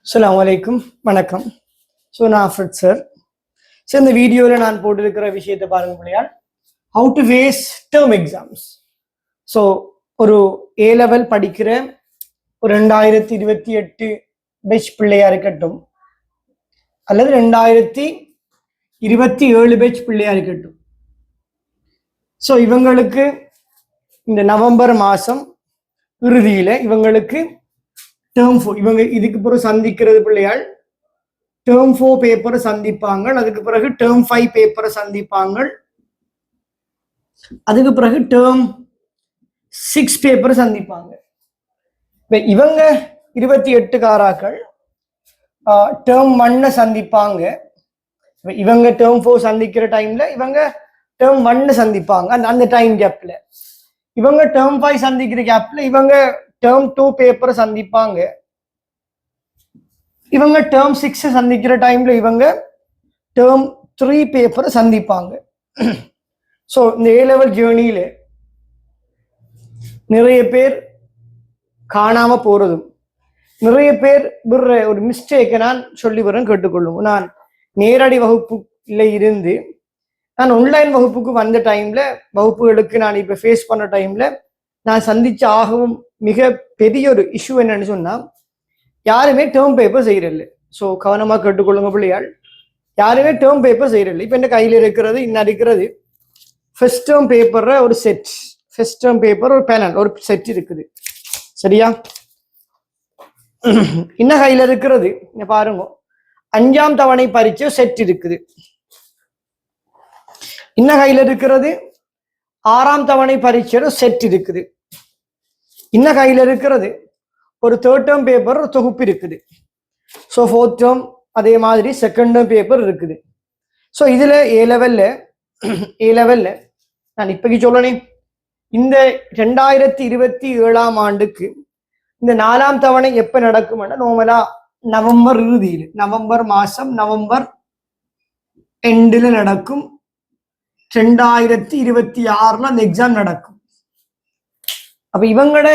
அஸ்ஸலாமு அலைக்கும், வணக்கம். ஸோ நான் ஆஃப்ரித் சார். ஸோ இந்த வீடியோவில் நான் போட்டிருக்கிற விஷயத்தை பாருங்க பிள்ளையால், how to face term exams. So ஒரு ஏ லெவல் படிக்கிற ஒரு 2028 பேட்ச் பிள்ளையா இருக்கட்டும், அல்லது 2027 பேட்ச் பிள்ளையா இருக்கட்டும். ஸோ இவங்களுக்கு இந்த நவம்பர் மாதம் இறுதியில் இவங்களுக்கு டேர்ம் 4, இவங்க இதுக்கு பிறகு சந்திக்கிறது பிள்ளையால் டேர்ம் 4 பேப்பரை சந்திப்பாங்க. அதுக்கு பிறகு டேர்ம் 5 பேப்பரை சந்திப்பாங்க. அதுக்கு பிறகு டேர்ம் 6 பேப்பரை சந்திப்பாங்க. இவங்க 28 காராக்கள் டேர்ம் 1 சந்திப்பாங்க. இவங்க டேர்ம் 4 சந்திக்கிற டைம்ல இவங்க டேர்ம் 1 சந்திப்பாங்க. அந்த டைம் கேப்ல இவங்க டேர்ம் 5 சந்திக்கிற கேப்ல இவங்க டேர்ம் 2 பேப்பரை சந்திப்பாங்க. இவங்க டேர்ம் 6 சந்திக்கிற டைம்ல இவங்க டேர்ம் 3 பேப்பரை சந்திப்பாங்க. ஸோ இந்த ஏ லெவல் ஜேர்னியில நிறைய பேர் காணாம போறதும், நிறைய பேர் விடுற ஒரு மிஸ்டேக்கை நான் சொல்லி வரேன், கேட்டுக்கொள்ளும். நான் நேரடி வகுப்புல இருந்து நான் ஆன்லைன் வகுப்புக்கு வந்த டைம்ல, வகுப்புகளுக்கு நான் இப்ப ஃபேஸ் பண்ண டைம்ல நான் சந்திச்ச ஆகவும் மிக பெரிய ஒரு இஷ்யூ என்னன்னு சொன்னா, யாருமே டேர்ம் பேப்பர் செய்யறதில்ல. ஸோ கவனமா கேட்டுக்கொள்ளுங்க பிள்ளையாள், யாருமே டேர்ம் பேப்பர் செய்யறதில்லை. இப்ப என்ன கையில இருக்கிறது, இன்னும் இருக்கிறது ஃபர்ஸ்ட் டேர்ம் பேப்பர் ஒரு செட், ஃபர்ஸ்ட் டேர்ம் பேப்பர் ஒரு பேனல் ஒரு செட் இருக்குது, சரியா? இன்னும் கையில இருக்கிறது பாருங்க, 5ஆம் தவணை பரீட்சை செட் இருக்குது. இன்னும் கையில இருக்கிறது 6ஆம் தவணை பரீட்சை செட் இருக்குது. இன்னும் கையில இருக்கிறது ஒரு 3rd டேர்ம் பேப்பர் ஒரு தொகுப்பு இருக்குது. ஸோ 4th டேர்ம் அதே மாதிரி 2nd டேர்ம் பேப்பர் இருக்குது. ஸோ இதுல ஏ லெவல்ல நான் இப்போக்கி சொல்லணேன், இந்த 2027ஆம் ஆண்டுக்கு இந்த 4ஆம் தவணை எப்ப நடக்கும்னா, நார்மலா நவம்பர் இறுதியில், நவம்பர் மாசம் நவம்பர் எண்டில் நடக்கும். 2026 அந்த எக்ஸாம் நடக்கும். அப்ப இவங்களோட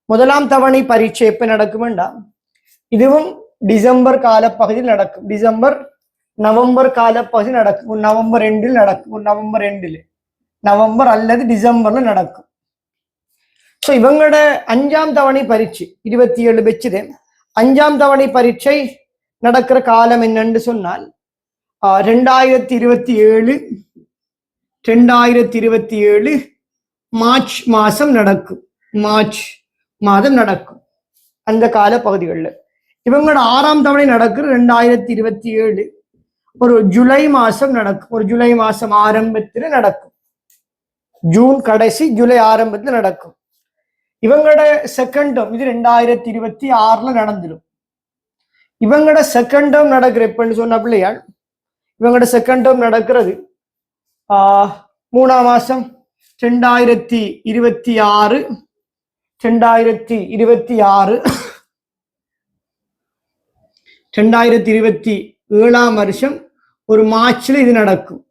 1ஆம் தவணை பரீட்சை எப்ப நடக்கும்டா, இதுவும் டிசம்பர் காலப்பகுதியில் நடக்கும். டிசம்பர் நவம்பர் காலப்பகுதி நடக்கும். நவம்பர் எண்டில் நடக்கும். நவம்பர் எண்டில், நவம்பர் அல்லது டிசம்பர்ல நடக்கும். ஸோ இவங்களோட 5ஆம் தவணை பரீட்சை 27 வச்சுது. 5ஆம் தவணை பரீட்சை நடக்கிற காலம் என்னன்னு சொன்னால் 2027 மார்ச் மாசம் நடக்கும். மார்ச் மாதம் நடக்கும் அந்த கால பகுதிகளில். இவங்களோட 6ஆம் தவணை நடக்கிற 2027 ஒரு ஜூலை மாசம் நடக்கும். ஒரு ஜூலை மாசம் ஆரம்பத்தில் நடக்கும். ஜூன் கடைசி ஜூலை ஆரம்பத்தில் நடக்கும். இவங்களோட 2nd டேர்ம் இது 2026 நடந்துடும். இவங்களோட 2nd டேர்ம் நடக்கிற எப்பன்னு சொன்ன பிள்ளையாள், இவங்களோட 2nd டேர்ம் நடக்கிறது 3ஆம் மாசம் 2026 2027ஆம் வருஷம் ஒரு மார்ச்ல இது நடக்கும்.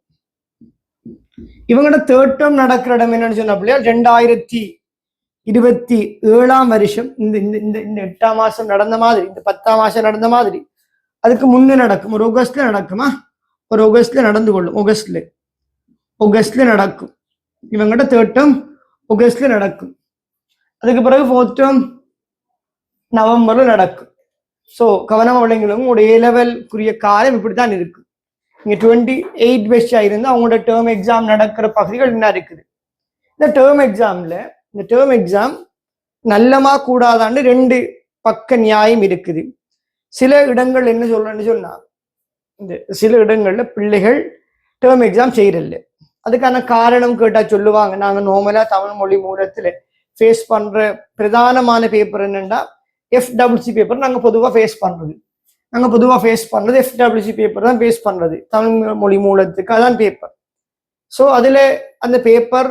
இவங்களோட 3rd டேர்ம் நடக்கிற இடம் என்னன்னு சொன்ன பிள்ளையா, 2027ஆம் வருஷம் இந்த 8ஆம் மாசம் நடந்த மாதிரி, இந்த 10ஆம் மாசம் நடந்த மாதிரி அதுக்கு முன்னே நடக்கும். ஒரு ஆகஸ்ட்ல நடக்குமா, ஒரு ஆகஸ்ட்ல நடந்து கொள்ளும். ஆகஸ்ட்ல நடக்கும். இவங்ககிட்ட 3rd டேர்ம் ஆகஸ்ட்ல நடக்கும். அதுக்கு பிறகு 4th டேர்ம் நவம்பர்ல நடக்கும். ஸோ கவனமா விளங்கிடுங்க, உங்களோட ஏ லெவல்குரிய காலம் இப்படித்தான் இருக்கு. இங்க 28 பேட்ச் ஆயிருந்து அவங்களோட டேர்ம் எக்ஸாம் நடக்கிற பகுதிகள் என்ன இருக்குது. இந்த டேர்ம் எக்ஸாம் நல்லமா கூடாதான்னு 2 பக்க நியாயம் இருக்குது. சில இடங்கள் என்ன சொல்றேன்னு சொன்னா, இந்த சில இடங்கள்ல பிள்ளைகள் டேர்ம் எக்ஸாம் செய்யறதில்ல. அதுக்கான காரணம் கேட்டா சொல்லுவாங்க, நாங்க நார்மலா தமிழ் மொழி மூலத்துல ஃபேஸ் பண்ற பிரதானமான பேப்பர் என்னன்னா FWC பேப்பர். நாங்க பொதுவா ஃபேஸ் பண்றது FWC பேப்பர் தான் ஃபேஸ் பண்றது, தமிழ் மொழி மூலத்துக்கு அதான் பேப்பர். ஸோ அதுல அந்த பேப்பர்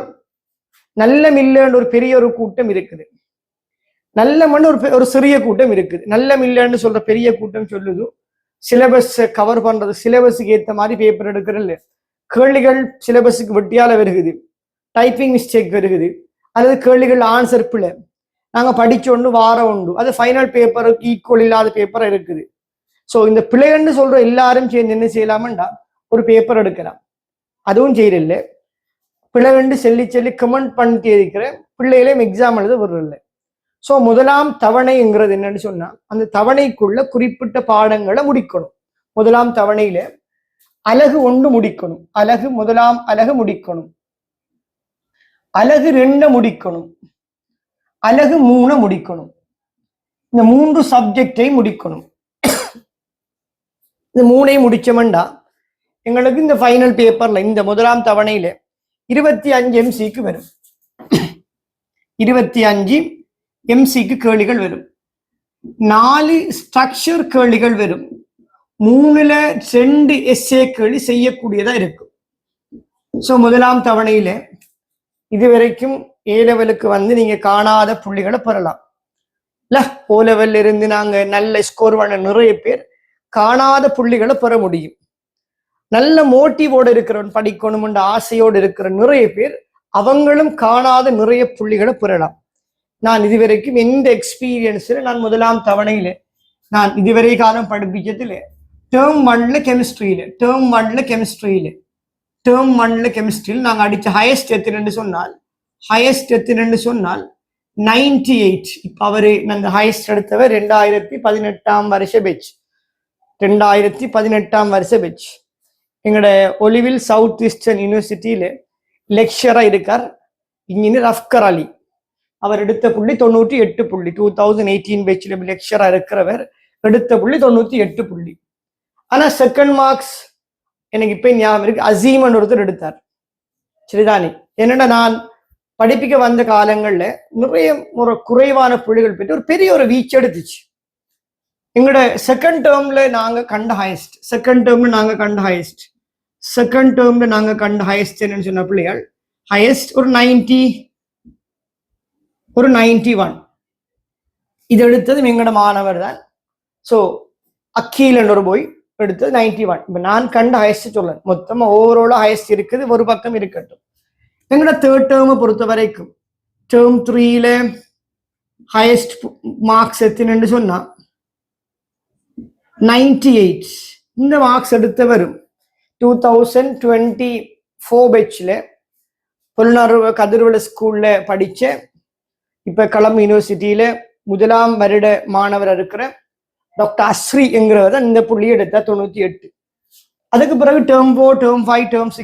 நல்ல மில்லன்னு ஒரு பெரிய ஒரு கூட்டம் இருக்குது, நல்ல மண் ஒரு சிறிய கூட்டம் இருக்குது. நல்ல மில்லன்னு சொல்ற பெரிய கூட்டம் சொல்லுது சிலபஸ் கவர் பண்றது, சிலபஸுக்கு ஏற்ற மாதிரி பேப்பர் எடுக்கிறது, கேள்விகள் சிலபஸுக்கு வெட்டியால வருகுது, டைப்பிங் மிஸ்டேக் வருகுது, அல்லது கேள்விகள் ஆன்சர் பிழை, நாங்க படிச்சோண்டு வார உண்டு. அது ஃபைனல் பேப்பருக்கு ஈக்குவல் இல்லாத பேப்பர் இருக்குது. ஸோ இந்த பிள்ளைகள்னு சொல்ற எல்லாரும் சேர்ந்து என்ன செய்யலாமண்டா ஒரு பேப்பர் எடுக்கலாம். அதுவும் செய்யல. பிள்ளைகண்டு சொல்லி கமெண்ட் பண்ணிட்டு இருக்கிற பிள்ளைகளையும் எக்ஸாம் எழுத விடுறதில்லை. ஸோ முதலாம் தவணைங்கிறது என்னன்னு சொன்னா அந்த தவணைக்குள்ள குறிப்பிட்ட பாடங்களை முடிக்கணும். முதலாம் தவணையில அலகு 1 முடிக்கணும். முதலாம் அலகு முடிக்கணும். அலகு 2 முடிக்கணும். அலகு 3 முடிக்கணும். இந்த 3 சப்ஜெக்டை முடிக்கணும். இந்த 3ஐயும் முடிச்சோம்டா எங்களுக்கு இந்த ஃபைனல் பேப்பர்ல இந்த முதலாம் தவணையில 25 எம்சிக்கு வரும். 25 எம்சிக்கு கேள்விகள் வரும். 4 ஸ்ட்ரக்சர் கேள்விகள் வரும். 3ல 2 எஸ்ஏ கேள்வி செய்யக்கூடியதா இருக்கும். ஸோ முதலாம் தவணையில இதுவரைக்கும் ஏ லெவலுக்கு வந்து நீங்க காணாத புள்ளிகளை பெறலாம். இல்ல ஓ லெவல்ல இருந்து நாங்க நல்ல ஸ்கோர் பண்ண நிறைய பேர் காணாத புள்ளிகளை பெற முடியும். நல்ல மோட்டிவோடு இருக்கிறவன் படிக்கணும்ன்ற ஆசையோடு இருக்கிற நிறைய பேர் அவங்களும் காணாத நிறைய புள்ளிகளை பெறலாம். நான் இதுவரைக்கும் எந்த எக்ஸ்பீரியன்ஸ்ல நான் முதலாம் தவணையில நான் இதுவரை காலம் படிப்பிச்சதுல டேர்ம் 1ல கெமிஸ்ட்ரியில் நாங்கள் அடிச்ச ஹையஸ்ட் எத்தனைன்னு சொன்னால் 98. இப்போ அவரு அந்த ஹையஸ்ட் எடுத்தவர் 2018 வருஷ பேட்ச் எங்களோட ஒலிவில் சவுத் ஈஸ்டர்ன் யூனிவர்சிட்டியில லெக்சரா இருக்கார் இன்ஜினியர் அஃப்கர் அலி. அவர் எடுத்த புள்ளி 98 புள்ளி. 2018 பேட்ச்ல லெக்சரா இருக்கிறவர் எடுத்த புள்ளி 98 புள்ளி. ஆனா செகண்ட் மார்க்ஸ் எனக்கு இப்ப ஞாபகம் இருக்கு, அசீமன் ஒருத்தர் எடுத்தார். சரிதானே? என்னன்னா நான் படிப்பிக்க வந்த காலங்கள்ல நிறைய ஒரு குறைவான புள்ளிகள் பெற்று ஒரு பெரிய ஒரு வீச்சு எடுத்துச்சு. எங்களோட செகண்ட் டேர்ம்ல நாங்க கண்ட ஹையஸ்ட் என்னன்னு சொன்ன பிள்ளைகள் ஹையஸ்ட் ஒரு 91. இது எடுத்தது எங்களோட மாணவர் தான். ஸோ அக்கீல் ஒரு போய் எடுத்தது 91. இப்போ நான் கண்ட ஹையஸ்ட் சொல்ல மொத்தமா ஓவராலா ஹையஸ்ட் இருக்குது. ஒரு பக்கம் இருக்கட்டும். எங்களோட தேர்ட் டேர்மை பொறுத்த வரைக்கும் டேர்ம் 3ல ஹையஸ்ட் மார்க்ஸ் எத்தனைன்னு சொன்னா 98. இந்த மார்க்ஸ் எடுத்தவரும் 2024 பேட்ச்ல புலனார்வ கதிர்வள ஸ்கூல்ல படிச்ச இப்ப கலம் யூனிவர்சிட்டியில முதலாம் வருட மாணவர் இருக்கிற டாக்டர் அஸ்ரீ என்கிறவர் தான் இந்த புள்ளியை எடுத்தா 98. அதுக்கு பிறகு டேர்ம் 4, டேர்ம் 5, டேர்ம் 6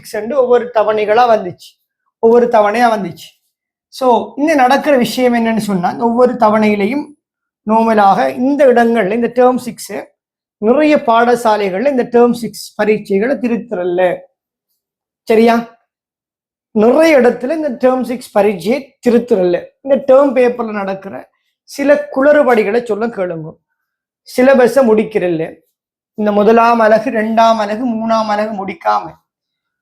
ஒவ்வொரு தவணையா வந்துச்சு. ஸோ இந்த நடக்கிற விஷயம் என்னன்னு சொன்னா ஒவ்வொரு தவணையிலையும் நோமலாக இந்த இடங்கள்ல இந்த டேர்ம் 6 நிறைய பாடசாலைகள்ல இந்த டேர்ம் 6 பரீட்சைகளை திருத்தரல. சரியா? நிறைய இடத்துல இந்த டேர்ம் 6 பரீட்சையை திருத்தரல. இந்த டேர்ம் பேப்பர்ல நடக்கிற சில குளறுபடிகளை சொல்ல கேளுங்க. சிலபஸை முடிக்கிறல்ல. இந்த முதலாம் அலகு, 2ஆம் அலகு, 3ஆம் அலகு முடிக்காம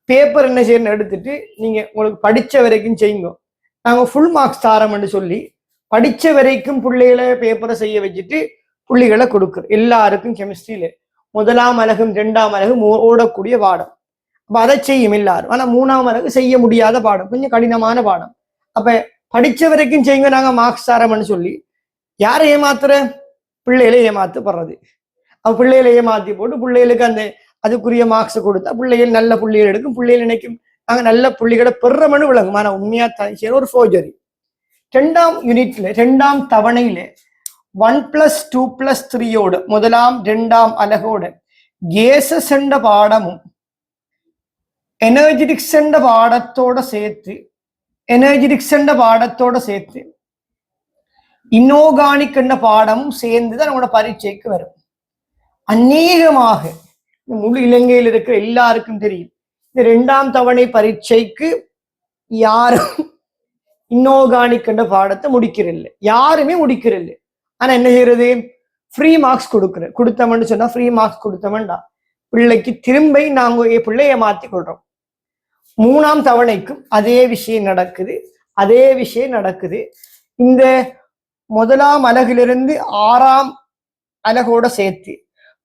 பேப்பர் என்ன செய்யணும் எடுத்துட்டு நீங்க உங்களுக்கு படிச்ச வரைக்கும் செய்யுங்க. நாங்க ஃபுல் மார்க்ஸ் தாரோம்னு சொல்லி படிச்ச வரைக்கும் பிள்ளைகளை பேப்பரை செய்ய வச்சுட்டு புள்ளிகளை கொடுக்குறோம். எல்லாருக்கும் கெமிஸ்ட்ரியில முதலாம் அலகும் 2ஆம் அலகும் ஓடக்கூடிய பாடம். அப்ப அதை செய்யும் எல்லாரும். ஆனா 3ஆம் அலகு செய்ய முடியாத பாடம், கொஞ்சம் கடினமான பாடம். அப்ப படிச்ச வரைக்கும் செய்யுங்க நாங்க மார்க்ஸ் தாரோம்னு சொல்லி யாரை ஏமாத்துற? பிள்ளைகளை ஏமாத்துப்படுறது. அவ பிள்ளைகளை ஏமாத்தி போட்டு பிள்ளைகளுக்கு அந்த அதுக்குரிய மார்க்ஸ் கொடுத்தா பிள்ளைகள் நல்ல புள்ளிகள் எடுக்கும். பிள்ளைகள் நினைக்கும் நாங்க நல்ல புள்ளிகளை பெறமனு விளங்கும். ஆனா உண்மையா ஒரு ஃபோர்ஜரி. 2ஆம் யூனிட்ல 2ஆம் தவணையில 1+2+3 முதலாம் 2ஆம் அலகோட கேசஸ் என்ற பாடமும் எனர்ஜெட்டிக்ஸ் என்ற பாடத்தோட சேர்த்து இன்ஆர்கானிக் என்ற பாடமும் சேர்ந்துதான் நம்மளோட பரீட்சைக்கு வரும். அநேகமாக முழு இலங்கையில் இருக்கிற எல்லாருக்கும் தெரியும் இந்த 2ஆம் தவணை பரீட்சைக்கு யாரும் இன்ஆர்கானிக் என்ற பாடத்தை முடிக்கிறதில்லை. யாருமே முடிக்கிறதில்லை. ஆனா என்ன செய்யறது? ஃப்ரீ மார்க்ஸ் கொடுத்தோம்னு சொன்னா ஃப்ரீ மார்க்ஸ் கொடுத்தோம்னா பிள்ளைக்கு திரும்ப நாங்க பிள்ளைய மாத்தி கொள்றோம். 3ஆம் தவணைக்கும் அதே விஷயம் நடக்குது. இந்த முதலாம் அலகிலிருந்து 6ஆம் அலகோட சேர்த்து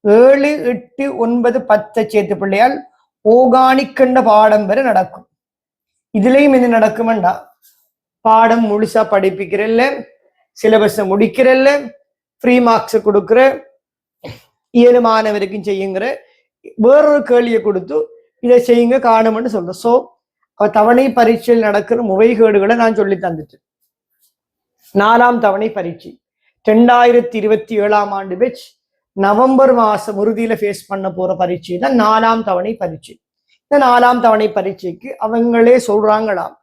7, 8, 9, 10 சேர்த்து பிள்ளையால் ஓர்கானிக் என்ற பாடம் வரை நடக்கும். இதுலயும் என்ன நடக்கும்டா பாடம் முழுசா படிப்பிக்கிறல்ல, சிலபஸை முடிக்கிறல்ல, ஃப்ரீ மார்க்ஸை கொடுக்குற, 7 மாணவருக்கும் செய்யுங்கிற வேறொரு கேள்வியை கொடுத்து இதை செய்யுங்க காணும்னு சொல்றேன். ஸோ தவணை பரீட்சையில் நடக்கிற முறைகேடுகளை நான் சொல்லி தந்துட்டேன். 4ஆம் தவணை பரீட்சை 2027ஆம் ஆண்டு பேட்ச் நவம்பர் மாசம் உறுதியில ஃபேஸ் பண்ண போற பரீட்சை தான் 4ஆம் தவணை பரீட்சை. இந்த 4ஆம் தவணை பரீட்சைக்கு அவங்களே சொல்றாங்களாம்,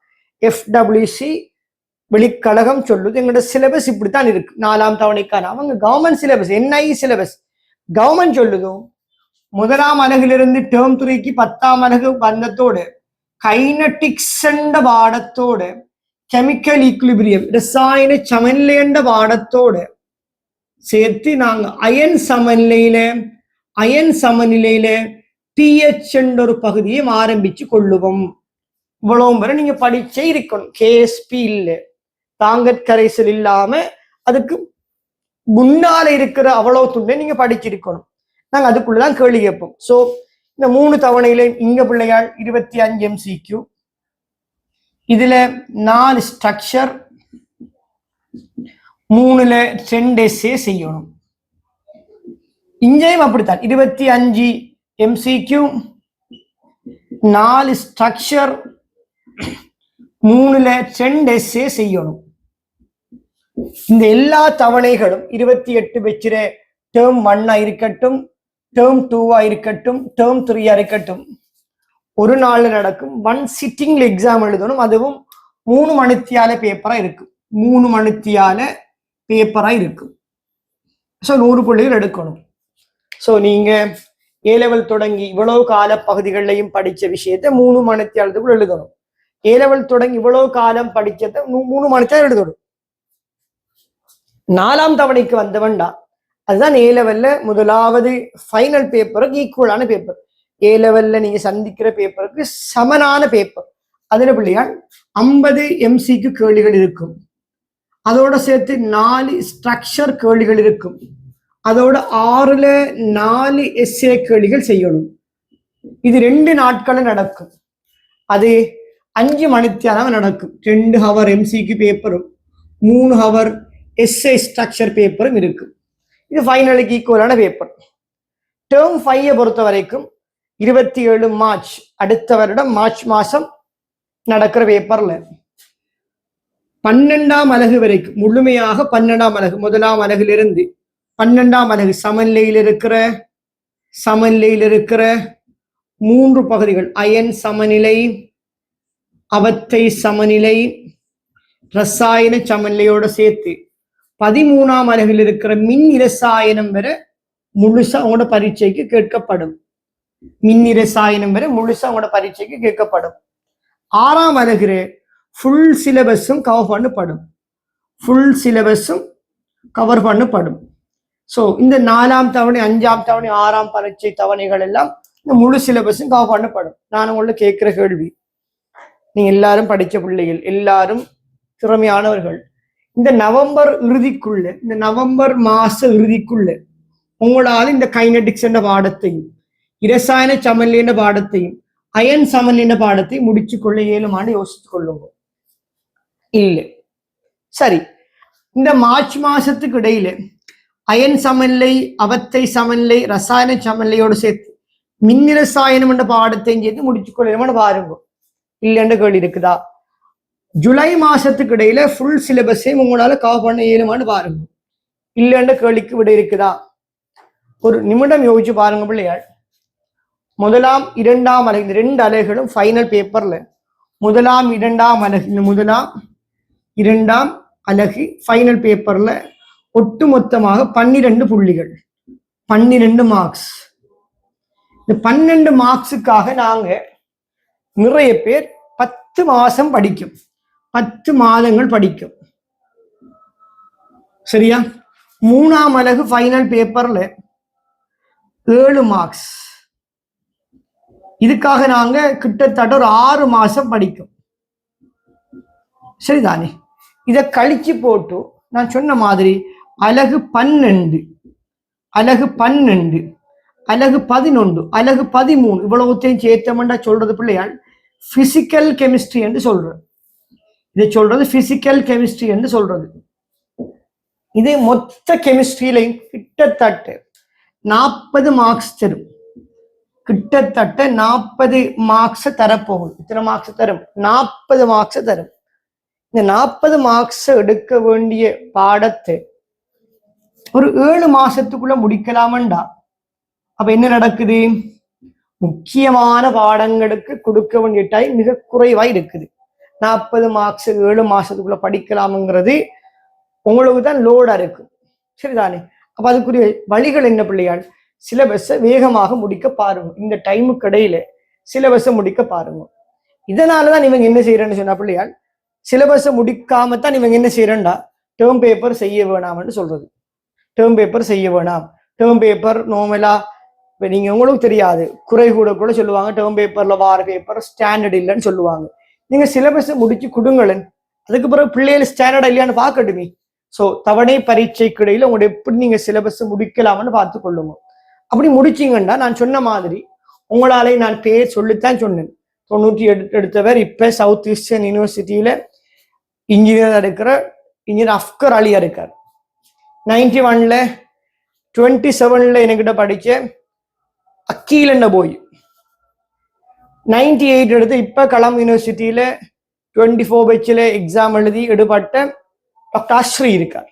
FWC வெளிக்கழகம் சொல்லுது எங்களோட சிலபஸ் இப்படித்தான் இருக்கு 4ஆம் தவணைக்கான. அவங்க government syllabus, NIE syllabus government சொல்லுதும். 1ஆம் அலகிலிருந்து டேர்ம் 3க்கு 10ஆம் அலகு வந்தத்தோடு கைனட்டிக்ஸ் என்ற பாடத்தோடு கெமிக்கல் ஈக்குலிபிரியம் ரசாயன சமநிலை என்ற பாடத்தோடு சேர்த்து நாங்க அயன் சமநிலையில TH என்ற ஒரு பகுதியை ஆரம்பிச்சு கொள்ளுவோம். இவ்வளவு வரை நீங்க படிச்சே இருக்கணும். KSP இல்லை, தாங்கற் கரைசல் இல்லாம அதுக்கு முன்னால இருக்கிற அவ்வளவு துண்டை நீங்க படிச்சிருக்கணும். நாங்க அதுக்குள்ளதான் கேள்வி கேட்போம். சோ இந்த 3 தவணையில இங்க பிள்ளையாள் 25 MCQ, இதுல 4 ஸ்ட்ரக்சர், 3ல 2 essay செய்யணும். இங்கேயும் அப்படித்தான் 25 MCQ, 4 ஸ்ட்ரக்சர், 3ல 2 essay செய்யணும். இந்த எல்லா தவணைகளும் 28 வச்சிர டேர்ம் 1 இருக்கட்டும், டேர்ம் 2 இருக்கட்டும், டேர்ம் 3 இருக்கட்டும், ஒரு நாள்ல நடக்கும். 1 சிட்டிங்ல எக்ஸாம் எழுதணும். அதுவும் 3 மணித்தியால பேப்பரா இருக்கும். 3 மணித்தியால பேப்பரா இருக்கும். ஸோ 100 புள்ளிகள் எடுக்கணும். ஸோ நீங்க A-level தொடங்கி இவ்வளவு கால பகுதிகளிலையும் படிச்ச விஷயத்த 3 மணித்தியாலத்துக்குள்ள எழுதணும். A-level தொடங்கி இவ்வளவு காலம் படிச்சத 3 மணித்தியாலம் எழுதணும். 4ஆம் தவணைக்கு வந்த வேண்டாம். அதுதான் A-levelல முதலாவது ஃபைனல் பேப்பருக்கு ஈக்குவலான பேப்பர். A-levelல நீங்க சந்திக்கிற பேப்பருக்கு சமனான பேப்பர். அதுல பிள்ளையால் 50 MCQ கேள்விகள் இருக்கும். அதோட சேர்த்து 4 ஸ்ட்ரக்சர் கேள்விகள் இருக்கும். அதோட 6ல 4 essay கேள்விகள் செய்யணும். இது 2 நாட்களும் நடக்கும். அது 5 மணித்தியாலம் நடக்கும். 2 ஹவர் MCQ பேப்பரும் 3 ஹவர் essay ஸ்ட்ரக்சர் பேப்பரும் இருக்கும். இது ஃபைனலுக்கு ஈக்குவலான பேப்பர். டேர்ம் 5 பொறுத்த வரைக்கும் 27 மார்ச் அடுத்த வருடம் மார்ச் மாசம் நடக்கிற பேப்பர்ல 12ஆம் அலகு வரைக்கும் முழுமையாக 12ஆம் அலகு, 1ஆம் அலகிலிருந்து 12ஆம் அலகு சமநிலையில் இருக்கிற 3 பகுதிகள், அயன் சமநிலை, அவத்தை சமநிலை, ரசாயன சமநிலையோட சேர்த்து 13ஆம் அலகில் இருக்கிற மின் இரசாயனம் வரை முழுசா அவங்களோட பரீட்சைக்கு கேட்கப்படும். மின் இரசாயனம் வரை முழுசா அவங்களோட பரீட்சைக்கு கேட்கப்படும். 6ஆம் அலகில ஃபுல் சிலபஸும் கவர் பண்ணப்படும். ஸோ இந்த 4ஆம் தவணை, 5ஆம் தவணை, 6ஆம் பரீட்சை தவணைகள் எல்லாம் இந்த முழு சிலபஸும் கவர் பண்ணப்படும். நான் உங்களுக்கு கேட்கிற கேள்வி, நீங்க எல்லாரும் படிச்ச பிள்ளைகள், எல்லாரும் திறமையானவர்கள். இந்த நவம்பர் இறுதிக்குள்ள, இந்த நவம்பர் மாச இறுதிக்குள்ள உங்களால் இந்த கைனடிக்ஸ் என்ற பாடத்தையும் இரசாயன சமநிலை என்ற பாடத்தையும் அயன் சமநிலை என்ற பாடத்தையும் முடிச்சு கொள்ள இயலுமான்னு யோசித்துக் கொள்ளுங்க. இல்லை, சரி. இந்த மார்ச் மாசத்துக்கு இடையில அயன் சமநிலை, அவத்தை சமநிலை, ரசாயன சமநிலையோடு சேர்த்து மின் இரசாயனம் என்ற பாடத்தையும் சேர்த்து முடிச்சு கொள்ளலாமான்னு பாருங்க. இல்லைன்ற கேள்வி இருக்குதா? ஜூலை மாசத்துக்கு இடையில ஃபுல் சிலபஸையும் உங்களால கவர் பண்ண இயலுமான்னு பாருங்க. இல்லைன்ற கேள்விக்கு விட இருக்குதா? ஒரு நிமிடம் யோசிச்சு பாருங்க பிள்ளையாள். 1ஆம் 2ஆம் அலகு, இந்த 2 அலகுகளும் ஃபைனல் பேப்பர்ல 1ஆம் 2ஆம் அலகு, இந்த 1ஆம் 2ஆம் அலகு ஃபைனல் பேப்பர்ல ஒட்டுமொத்தமாக 12 புள்ளிகள், 12 மார்க்ஸ். இந்த 12 மார்க்ஸுக்காக நாங்க நிறைய பேர் 10 மாசம் படிக்கும், 10 மாதங்கள் படிக்கும். சரியா? 3ஆம் அலகு ஃபைனல் பேப்பர்ல 7 மார்க்ஸ். இதுக்காக நாங்க கிட்டத்தட்ட ஒரு 6 மாசம் படிக்கும். சரிதானே? இதை கழிச்சு போட்டு நான் சொன்ன மாதிரி அலகு 12, அலகு 11, அலகு 11, அலகு 13 இவ்வளவுத்தையும் சேர்த்தமெண்டா சொல்றது பிள்ளையால் பிசிக்கல் கெமிஸ்ட்ரி என்று சொல்றது. இதை சொல்றது பிசிக்கல் கெமிஸ்ட்ரி என்று சொல்றது. இது மொத்த கெமிஸ்ட்ரியிலையும் கிட்டத்தட்ட 40 மார்க்ஸ் தரும். கிட்டத்தட்ட 40 மார்க்ஸ் தரப்போகுது. இத்தனை மார்க்ஸ் தரும்? 40 மார்க்ஸ் தரும். இந்த 40 மார்க்ஸ் எடுக்க வேண்டிய பாடத்தை ஒரு 7 மாசத்துக்குள்ள முடிக்கலாமண்டா. அப்ப என்ன நடக்குது? முக்கியமான பாடங்களுக்கு கொடுக்க வேண்டிய டைம் மிக குறைவா இருக்குது. 40 மார்க்ஸ் 7 மாசத்துக்குள்ள படிக்கலாம்ங்கிறது உங்களுக்கு தான் லோடா இருக்கு. சரிதானே? அப்ப அதுக்குரிய வழிகள் என்ன பிள்ளையாள்? சிலபஸை வேகமாக முடிக்க பாருங்க. இந்த டைமுக்கு இடையில சிலபஸை முடிக்க பாருங்க. இதனாலதான் இவங்க என்ன செய்யறேன்னு சொன்னா பிள்ளையாள், சிலபஸை முடிக்காமத்தான் இவங்க என்ன செய்யறேன்டா டேர்ம் பேப்பர் செய்ய வேணாம்னு சொல்றது. டேர்ம் பேப்பர் செய்ய வேணாம். டேர்ம் பேப்பர் நார்மலா நீங்க உங்களுக்கு தெரியாது, குறை கூட சொல்லுவாங்க டேர்ம் பேப்பர்ல வார பேப்பர் ஸ்டாண்டர்ட் இல்லைன்னு சொல்லுவாங்க. நீங்க சிலபஸை முடிச்சு கொடுங்களேன், அதுக்கு பிறகு பிள்ளைகள் ஸ்டாண்டர்டா இல்லையான்னு பார்க்கட்டுமே. ஸோ தவணை பரீட்சைக்கு இடையில உங்களோட எப்படி நீங்க சிலபஸ் முடிக்கலாம்னு பார்த்து கொள்ளுங்க. அப்படி முடிச்சிங்கன்னா நான் சொன்ன மாதிரி உங்களாலே நான் பேர் சொல்லித்தான் சொன்னேன். 98 எடுத்தவர் இப்ப சவுத் ஈஸ்டர்ன் யூனிவர்சிட்டியில இன்ஜினியர் இருக்கிற இன்ஜினியர் அஃப்கர் அலியா இருக்கார். 91ல 27ல என்கிட்ட படிச்ச அக்கீலண்ட போய் 98 எடுத்து இப்ப கலாம் யூனிவர்சிட்டியில 24 பேட்ச்ல எக்ஸாம் எழுதி எடுபட்ட டாக்டர் அஸ்ரீ இருக்கார்.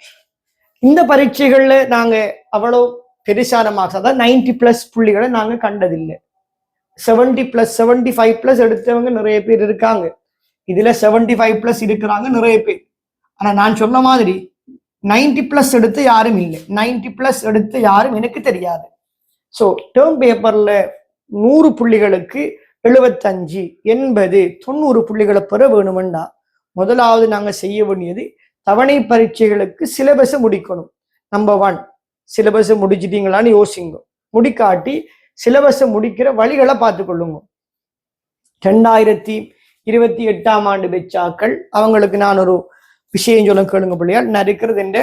இந்த பரீட்சைகள்ல நாங்க அவ்வளவு பெருசான மார்க்ஸ், அதாவது 90+ புள்ளிகளை நாங்க கண்டதில்லை. 70+, 75+ எடுத்தவங்க நிறைய பேர் இருக்காங்க. இதுல 75+ இருக்கிறாங்க நிறைய பேர். ஆனா நான் சொன்ன மாதிரி 90+ எடுத்து யாரும் இல்லை. 90+ எடுத்து யாரும் எனக்கு தெரியாது. ஸோ டேர்ம் பேப்பர்ல 100 புள்ளிகளுக்கு 75, 80, 90 புள்ளிகளை பெற வேணுமெண்டா முதலாவது நாங்க செய்ய வேண்டியது தவணை பரீட்சைகளுக்கு சிலபஸை முடிக்கணும். நம்பர் 1, சிலபஸை முடிச்சிட்டீங்களான்னு யோசிங்க. முடிக்காட்டி சிலபஸை முடிக்கிற வழிகளை பார்த்து கொள்ளுங்க. 2028ஆம் ஆண்டு பெச்சாக்கள் அவங்களுக்கு நான் ஒரு விஷயம் சொல்ல கேளுங்க பிள்ளையால். நான் இருக்கிறது என்ற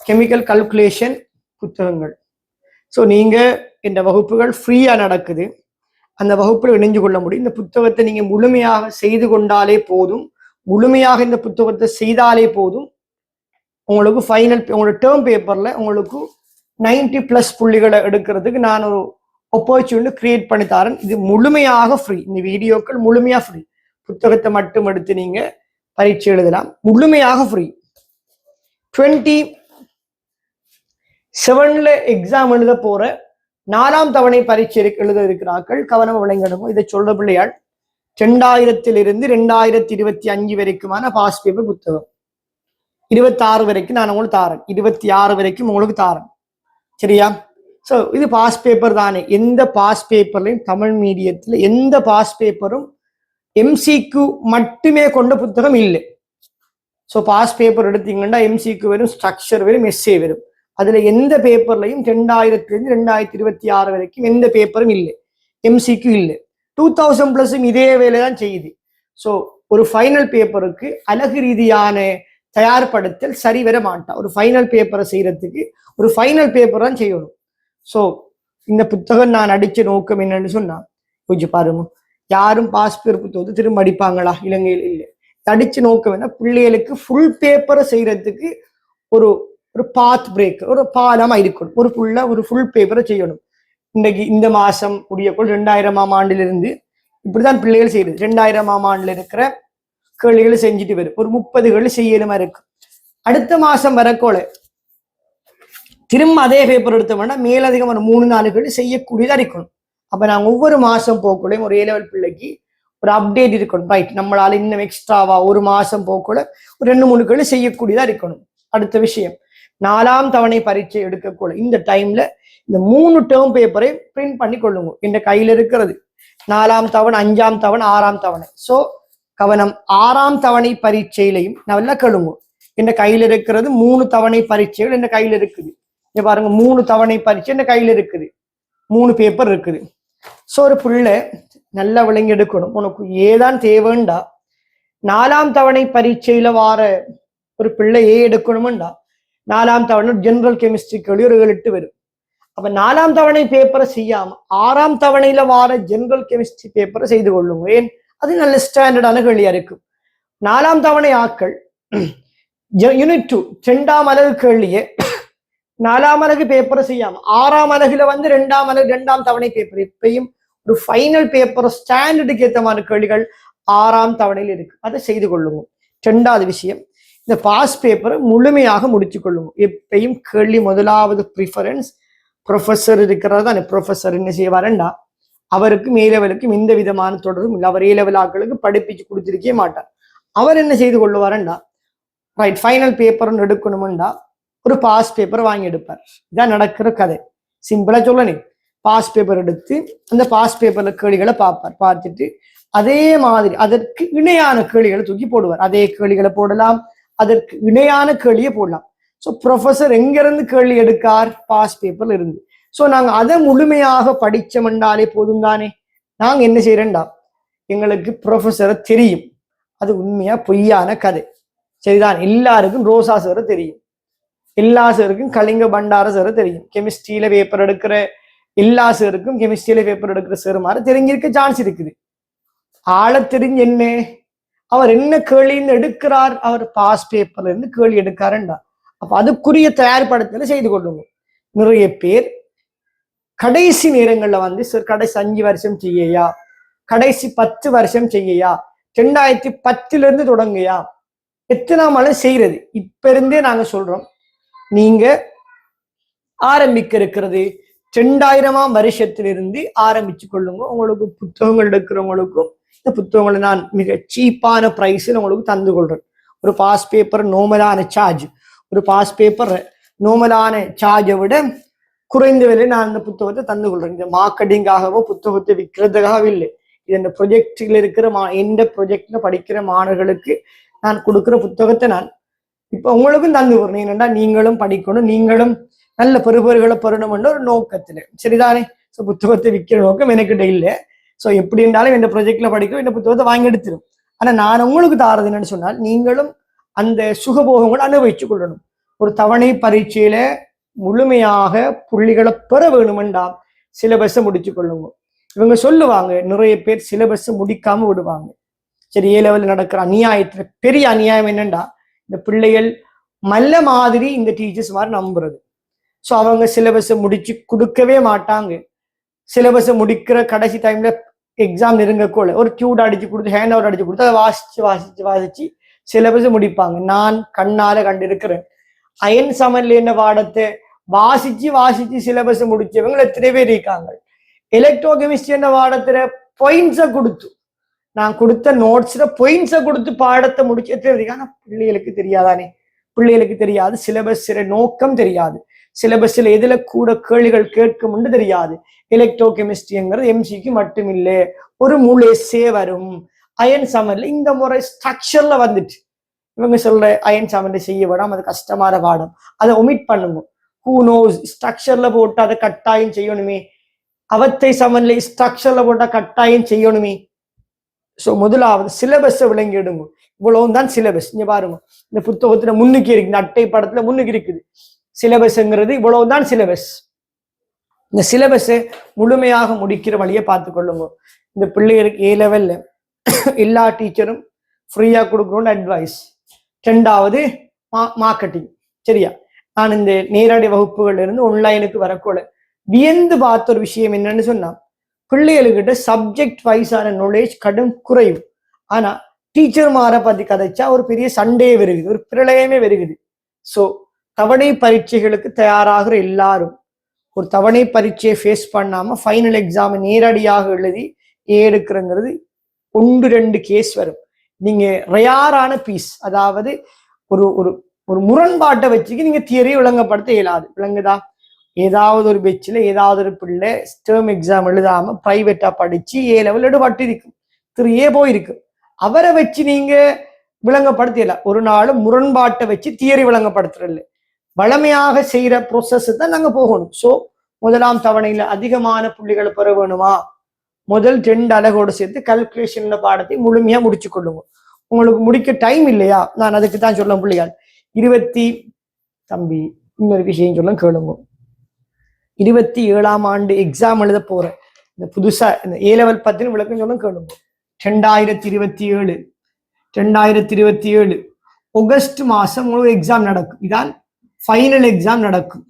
கெமிக்கல் கல்குலேஷன் புத்தகங்கள். ஸோ நீங்க இந்த வகுப்புகள் ஃப்ரீயா நடக்குது, அந்த வகுப்பில் இணைஞ்சு கொள்ள முடியும். இந்த புத்தகத்தை நீங்க முழுமையாக செய்து கொண்டாலே போதும். முழுமையாக இந்த புத்தகத்தை செய்தாலே போதும். உங்களுக்கு ஃபைனல் உங்களோட டேர்ம் பேப்பர்ல உங்களுக்கு 90+ புள்ளிகளை எடுக்கிறதுக்கு நான் ஒரு ஆப்பர்ச்சுனிட்டி கிரியேட் பண்ணி தரேன். இது முழுமையாக ஃப்ரீ. இந்த வீடியோக்கள் முழுமையா ஃப்ரீ. புத்தகத்தை மட்டும் எடுத்து நீங்க பரீட்சை எழுதலாம். முழுமையாக ஃப்ரீ. 27ல எக்ஸாம் எழுத போற 4ஆம் தவணை பரீட்சை எழுத இருக்கிறார்கள். கவனம் விளங்கணும். இதை சொல்ற பிள்ளையாள் 2000 இருந்து 2025 வரைக்குமான பாஸ் பேப்பர் புத்தகம். 26 வரைக்கும் நான் உங்களுக்கு தாரேன். 26 வரைக்கும் உங்களுக்கு தாரேன். சரியா? ஸோ இது பாஸ் பேப்பர் தானே. எந்த பாஸ் பேப்பர்லையும் தமிழ் மீடியத்தில் எந்த பாஸ் பேப்பரும் எம்சிக்யூ மட்டுமே கொண்ட புத்தகம் இல்லை. ஸோ பாஸ் பேப்பர் எடுத்தீங்கன்னா எம்சிக்யூ வரும், ஸ்ட்ரக்சர் வரும், எஸ்ஏ வரும். அதுல எந்த பேப்பர்லையும் 2000 இருந்து 2026 வரைக்கும் எந்த பேப்பரும் இல்லை, எம்சிக்யூ இல்லை. 2000+ இதே வேலை தான் செய்யுது. ஸோ ஒரு ஃபைனல் பேப்பருக்கு அழகு ரீதியான தயார்படுத்தல் சரி வர மாட்டா. ஒரு ஃபைனல் பேப்பரை செய்யறதுக்கு ஒரு ஃபைனல் பேப்பர் தான் செய்யணும். ஸோ இந்த புத்தகம் நான் அடிச்ச நோக்கம் என்னன்னு சொன்னா கொஞ்சம் பாருங்க. யாரும் பாஸ் பேப்பர் புத்தகத்தை திரும்ப அடிப்பாங்களா? இலங்கையில் இல்லை. அடிச்ச நோக்கம் என்ன? பிள்ளைகளுக்கு ஃபுல் பேப்பரை செய்யறதுக்கு ஒரு ஒரு பாத் பிரேக், ஒரு பாலமா இருக்கணும். ஒரு ஃபுல் பேப்பரை செய்யணும். இன்னைக்கு இந்த மாசம் முடியக்குள் 2000ஆம் ஆண்டிலிருந்து இப்படிதான் பிள்ளைகள் செய்யுது. 2000ஆம் ஆண்டுல இருக்கிற கேள்விகளை செஞ்சுட்டு வரும். ஒரு 30 கேள்வி செய்யணுமா இருக்கு. அடுத்த மாசம் வரக்கோல திரும்ப அதே பேப்பர் எடுத்தோம்னா மேலதிகம் ஒரு 3-4 கேள்வி செய்யக்கூடியதா இருக்கணும். அப்ப நாங்க ஒவ்வொரு மாசம் போக்குள்ளையும் ஒரு A-level பிள்ளைக்கு ஒரு அப்டேட் இருக்கணும். ரைட், நம்மளால இன்னும் எக்ஸ்ட்ராவா ஒரு மாசம் போக்குள்ள ஒரு 2-3 கேள்வி செய்யக்கூடியதா இருக்கணும். அடுத்த விஷயம், 4ஆம் தவணை பரீட்சை எடுக்கக்கூட இந்த டைம்ல இந்த 3 டேர்ம் பேப்பரை பிரிண்ட் பண்ணி கொள்ளுங்க. என்ற கையில இருக்கிறது 4ஆம் தவணை, 5ஆம் தவணை, 6ஆம் தவணை. ஸோ கவனம், 6ஆம் தவணை பரீட்சையிலையும் நல்லா கேளுங்க. என்ற கையில இருக்கிறது 3 தவணை பரீட்சைகள் என்ற கையில இருக்குது. இங்க பாருங்க, 3 தவணை பரீட்சை என்ற கையில இருக்குது, 3 பேப்பர் இருக்குது. ஸோ ஒரு பிள்ளை நல்லா விளங்கி எடுக்கணும். உனக்கு ஏதான் தேவைண்டா 4ஆம் தவணை பரீட்சையில வார ஒரு பிள்ளை எடுக்கணும்டா 4ஆம் தவணை ஜெனரல் கெமிஸ்ட்ரி கேள்வி ஒரு 7-8 வரும். அப்ப 4ஆம் தவணை பேப்பரை செய்யாம 6ஆம் தவணையில வார ஜெனரல் கெமிஸ்ட்ரி பேப்பரை செய்து கொள்ளுங்க. ஏன்? அது நல்ல ஸ்டாண்டர்டான கேள்வியா இருக்கும். 4ஆம் தவணை ஆட்கள் யூனிட் 2 2ஆம் அலகு கேள்வியே 4ஆம் அலகு பேப்பரை செய்யாம 6ஆம் அலகுல வந்து 2ஆம் அலகு 2ஆம் தவணை பேப்பர் எப்பயும் ஒரு ஃபைனல் பேப்பர் ஸ்டாண்டர்டுக்கு ஏற்ற மாதிரி கேள்விகள் 6ஆம் தவணையில் இருக்கு. அதை செய்து கொள்ளுங்க. 2வது விஷயம், இந்த பாஸ் பேப்பரை முழுமையாக முடிச்சு கொள்ளுங்க. எப்பயும் கேள்வி முதலாவது ப்ரிஃபரன்ஸ் ப்ரொஃபஸர் இருக்கிறதா. ப்ரொஃபஸர் என்ன செய்வாருண்டா, அவருக்கும் ஏ லெவலுக்கும் எந்த விதமான தொடரும் இல்லை. அவர் ஏ லெவல் ஆட்களுக்கு படிப்பிச்சு கொடுத்திருக்கவே மாட்டார். அவர் என்ன செய்து கொள்ளுவாருண்டா, ரைட் ஃபைனல் பேப்பர் எடுக்கணும்டா ஒரு பாஸ் பேப்பர் வாங்கி எடுப்பார். இதான் நடக்கிற கதை. சிம்பிளா சொல்லணும். பாஸ் பேப்பர் எடுத்து அந்த பாஸ் பேப்பர்ல கேள்விகளை பார்ப்பார். பார்த்துட்டு அதே மாதிரி அதற்கு இணையான கேள்விகளை தூக்கி போடுவார். அதே கேள்விகளை போடலாம், அதற்கு இணையான கேள்வியை போடலாம். ஸோ ப்ரொஃபஸர் எங்கிருந்து கேள்வி எடுக்கார்? பாஸ் பேப்பர்ல இருந்து. ஸோ நாங்க அதை முழுமையாக படிச்சோம்னாலே போதும் தானே. நாங்க என்ன செய்யறோம்டா, எங்களுக்கு ப்ரொஃபஸரை தெரியும், அது உண்மையா பொய்யான கதை, சரிதான். எல்லாருக்கும் ரோசா சார் தெரியும், எல்லா சாருக்கும் கலிங்க பண்டார சார் தெரியும். கெமிஸ்ட்ரியில பேப்பர் எடுக்கிற எல்லா சாருக்கும் கெமிஸ்ட்ரியில பேப்பர் எடுக்கிற சார் மாதிரி தெரிஞ்சிருக்க சான்ஸ் இருக்குது. ஆள தெரிஞ்சு என்ன, அவர் என்ன கேள்வின்னு எடுக்கிறார், அவர் பாஸ் பேப்பர்ல இருந்து கேள்வி எடுக்காருண்டா. அப்ப அதுக்குரிய தயார்படுத்தல செய்து கொள்ளுங்க. நிறைய பேர் கடைசி நேரங்கள்ல வந்து சார் கடைசி 5 வருஷம் செய்யா, கடைசி 10 வருஷம் செய்யா, 2010 இருந்து தொடங்குயா, எத்தனாம் ஆளு செய்யறது. இப்ப இருந்தே நாங்க சொல்றோம், நீங்க ஆரம்பிக்க இருக்கிறது 2000ஆம் வருஷத்திலிருந்து ஆரம்பிச்சு கொள்ளுங்க. உங்களுக்கு புத்தகங்கள் எடுக்கிறவங்களுக்கும் இந்த புத்தகங்களை நான் மிக சீப்பான பிரைஸில் உங்களுக்கு தந்து கொள்றேன். ஒரு பாஸ் பேப்பர் நோமலான சார்ஜ், ஒரு பாஸ் பேப்பர் நோமலான சார்ஜை விட குறைந்த விலையில் நான் இந்த புத்தகத்தை தந்து கொள்றேன். இந்த மார்க்கெட்டிங்காகவோ புத்தகத்தை விற்கிறதுக்காகவோ இல்லை. இது இந்த ப்ரொஜெக்டில் இருக்கிற எந்த ப்ரொஜெக்ட்ல படிக்கிற மாணவர்களுக்கு நான் கொடுக்குற புத்தகத்தை நான் இப்ப உங்களுக்கும் தந்து போறேன். ஏனென்றா நீங்களும் படிக்கணும், நீங்களும் நல்ல பெறுபேறுகளை பெறணும்ன்ற ஒரு நோக்கத்துல, சரிதானே. ஸோ புத்தகத்தை விற்கிற நோக்கம் எனக்கிட்ட இல்லை. ஸோ எப்படி இருந்தாலும் இந்த ப்ரொஜெக்ட்ல படிக்க இந்த புத்தகத்தை வாங்கி எடுத்துரும். ஆனா நான் உங்களுக்கு தாரது என்னன்னு சொன்னால், நீங்களும் அந்த சுகபோகங்களை அனுபவிச்சு கொள்ளணும். ஒரு தவணை பரீட்சையில முழுமையாக புள்ளிகளை பெற வேணுமெண்டா சிலபஸை முடிச்சு கொள்ளுங்க. இவங்க சொல்லுவாங்க, நிறைய பேர் சிலபஸை முடிக்காம விடுவாங்க. சரி, ஏ லெவலில் நடக்கிற அநியாயத்துல பெரிய அநியாயம் என்னண்டா, இந்த பிள்ளைகள் நல்ல மாதிரி இந்த டீச்சர்ஸ் மாதிரி நம்புறது. ஸோ அவங்க சிலபஸை முடிச்சு கொடுக்கவே மாட்டாங்க. சிலபஸை முடிக்கிற கடைசி டைம்ல எக்ஸாம் நெருங்கக்கூட ஒரு டியூட் அடிச்சு கொடுத்து ஹேண்ட் அவுட் அடிச்சு கொடுத்து அதை வாசிச்சு சிலபஸை முடிப்பாங்க. நான் கண்ணால கண்டிருக்கிறேன். அயன் சமன்ல என்ன பாடத்தை வாசிச்சு சிலபஸை முடிச்சவங்க எத்தனை பேர் இருக்காங்க. எலக்ட்ரோ கெமிஸ்ட்ரி என்ன பாடத்துல பாயிண்ட்ஸை கொடுத்து, நான் கொடுத்த நோட்ஸ்ல பாயிண்ட்ஸை கொடுத்து பாடத்தை முடிச்சு எத்தனை பேர் இருக்காங்க. பிள்ளைகளுக்கு தெரியாதானே, பிள்ளைகளுக்கு தெரியாது. சிலபஸ் நோக்கம் தெரியாது. சிலபஸ்ல எதுல கூட கேள்விகள் கேட்கும்னு தெரியாது. எலக்ட்ரோ கெமிஸ்ட்ரிங்கிறது எம்சிக்கு மட்டும் இல்லை, ஒரு முழு எஸ்ஸே வரும். அயன் சமன்ல இந்த முறை ஸ்ட்ரக்சர்ல வந்துட்டு இவங்க சொல்ற அயன் சமன்ல செய்ய வேண்டாம், அது கஷ்டமான பாடம், அதை ஒமிட் பண்ணுங்க. ஹூ நோஸ், ஸ்ட்ரக்சர்ல போட்டு அதை கட்டாயம் செய்யணுமே. அவத்தை சமன்ல ஸ்ட்ரக்சர்ல போட்டா கட்டாயம் செய்யணுமே. ஸோ முதலாவது சிலபஸை விளங்கிடுங்க. இவ்வளவுதான் சிலபஸ். இங்க பாருங்க, இந்த புத்தகத்துல முன்னுக்கு இருக்கு, இந்த அட்டை படத்துல முன்னுக்கு இருக்குது சிலபஸ்ங்கிறது. இவ்வளவுதான் சிலபஸ். இந்த சிலபஸை முழுமையாக முடிக்கிற வழியை பார்த்து கொள்ளுங்க. இந்த பிள்ளைகளுக்கு ஏ லெவல்ல எல்லா டீச்சரும் ஃப்ரீயா கொடுக்கணும்னு அட்வைஸ். 2வது மார்க்கெட்டிங், சரியா. நான் இந்த நேரடி வகுப்புகள்ல இருந்து ஆன்லைனுக்கு வரக்கூட வியந்து பார்த்த ஒரு விஷயம் என்னன்னு சொன்னா, பிள்ளைகளுக்கிட்ட சப்ஜெக்ட் வைஸான நாலேஜ் கடும் குறைவு. ஆனா டீச்சர் மாற பத்தி கதைச்சா ஒரு பெரிய சண்டையே வருகுது, ஒரு பிரளயமே வருகுது. ஸோ தவணை பரீட்சைகளுக்கு தயாராகிற எல்லாரும் ஒரு தவணை பரீட்சையை ஃபேஸ் பண்ணாம ஃபைனல் எக்ஸாம் நேரடியாக எழுதி எடுக்கிறங்கிறது 1-2 கேஸ் வரும். நீங்க ரயாரான பீஸ், அதாவது ஒரு ஒரு ஒரு முரண்பாட்டை வச்சுக்கு நீங்க தியரியை விளங்கப்படுத்த இயலாது. விளங்குதா? ஏதாவது ஒரு பெச்சில் ஏதாவது ஒரு பிள்ளை டேர்ம் எக்ஸாம் எழுதாம பிரைவேட்டா படிச்சு ஏ லெவல் எடுபட்டு இருக்கும், 3A போயிருக்கு. அவரை வச்சு நீங்க விளங்கப்படுத்தல. ஒரு நாளும் முரண்பாட்டை வச்சு தியரி விளங்கப்படுத்துறதில்லை. வளமையாக செய்யற ப்ரோசஸ் தான் நாங்க போகணும். ஸோ முதலாம் தவணையில அதிகமான புள்ளிகளை பெற வேணுமா, முதல் 2 அலகோடு சேர்த்து கல்குலேஷன் பாடத்தை முழுமையா முடிச்சு கொள்ளுங்க. உங்களுக்கு முடிக்க டைம் இல்லையா, நான் அதுக்கு தான் சொல்ல பிள்ளைகள் தம்பி இன்னொரு விஷயம் சொல்ல கேளுங்க. 27ஆம் ஆண்டு எக்ஸாம் எழுத போற இந்த புதுசா இந்த ஏ லெவல் 10 விளக்கம் சொல்ல கேளுங்க. 2027 ஆகஸ்ட் மாசம் உங்களுக்கு எக்ஸாம் நடக்கும். இதான் ஃபைனல் எக்ஸாம் நடக்கும்.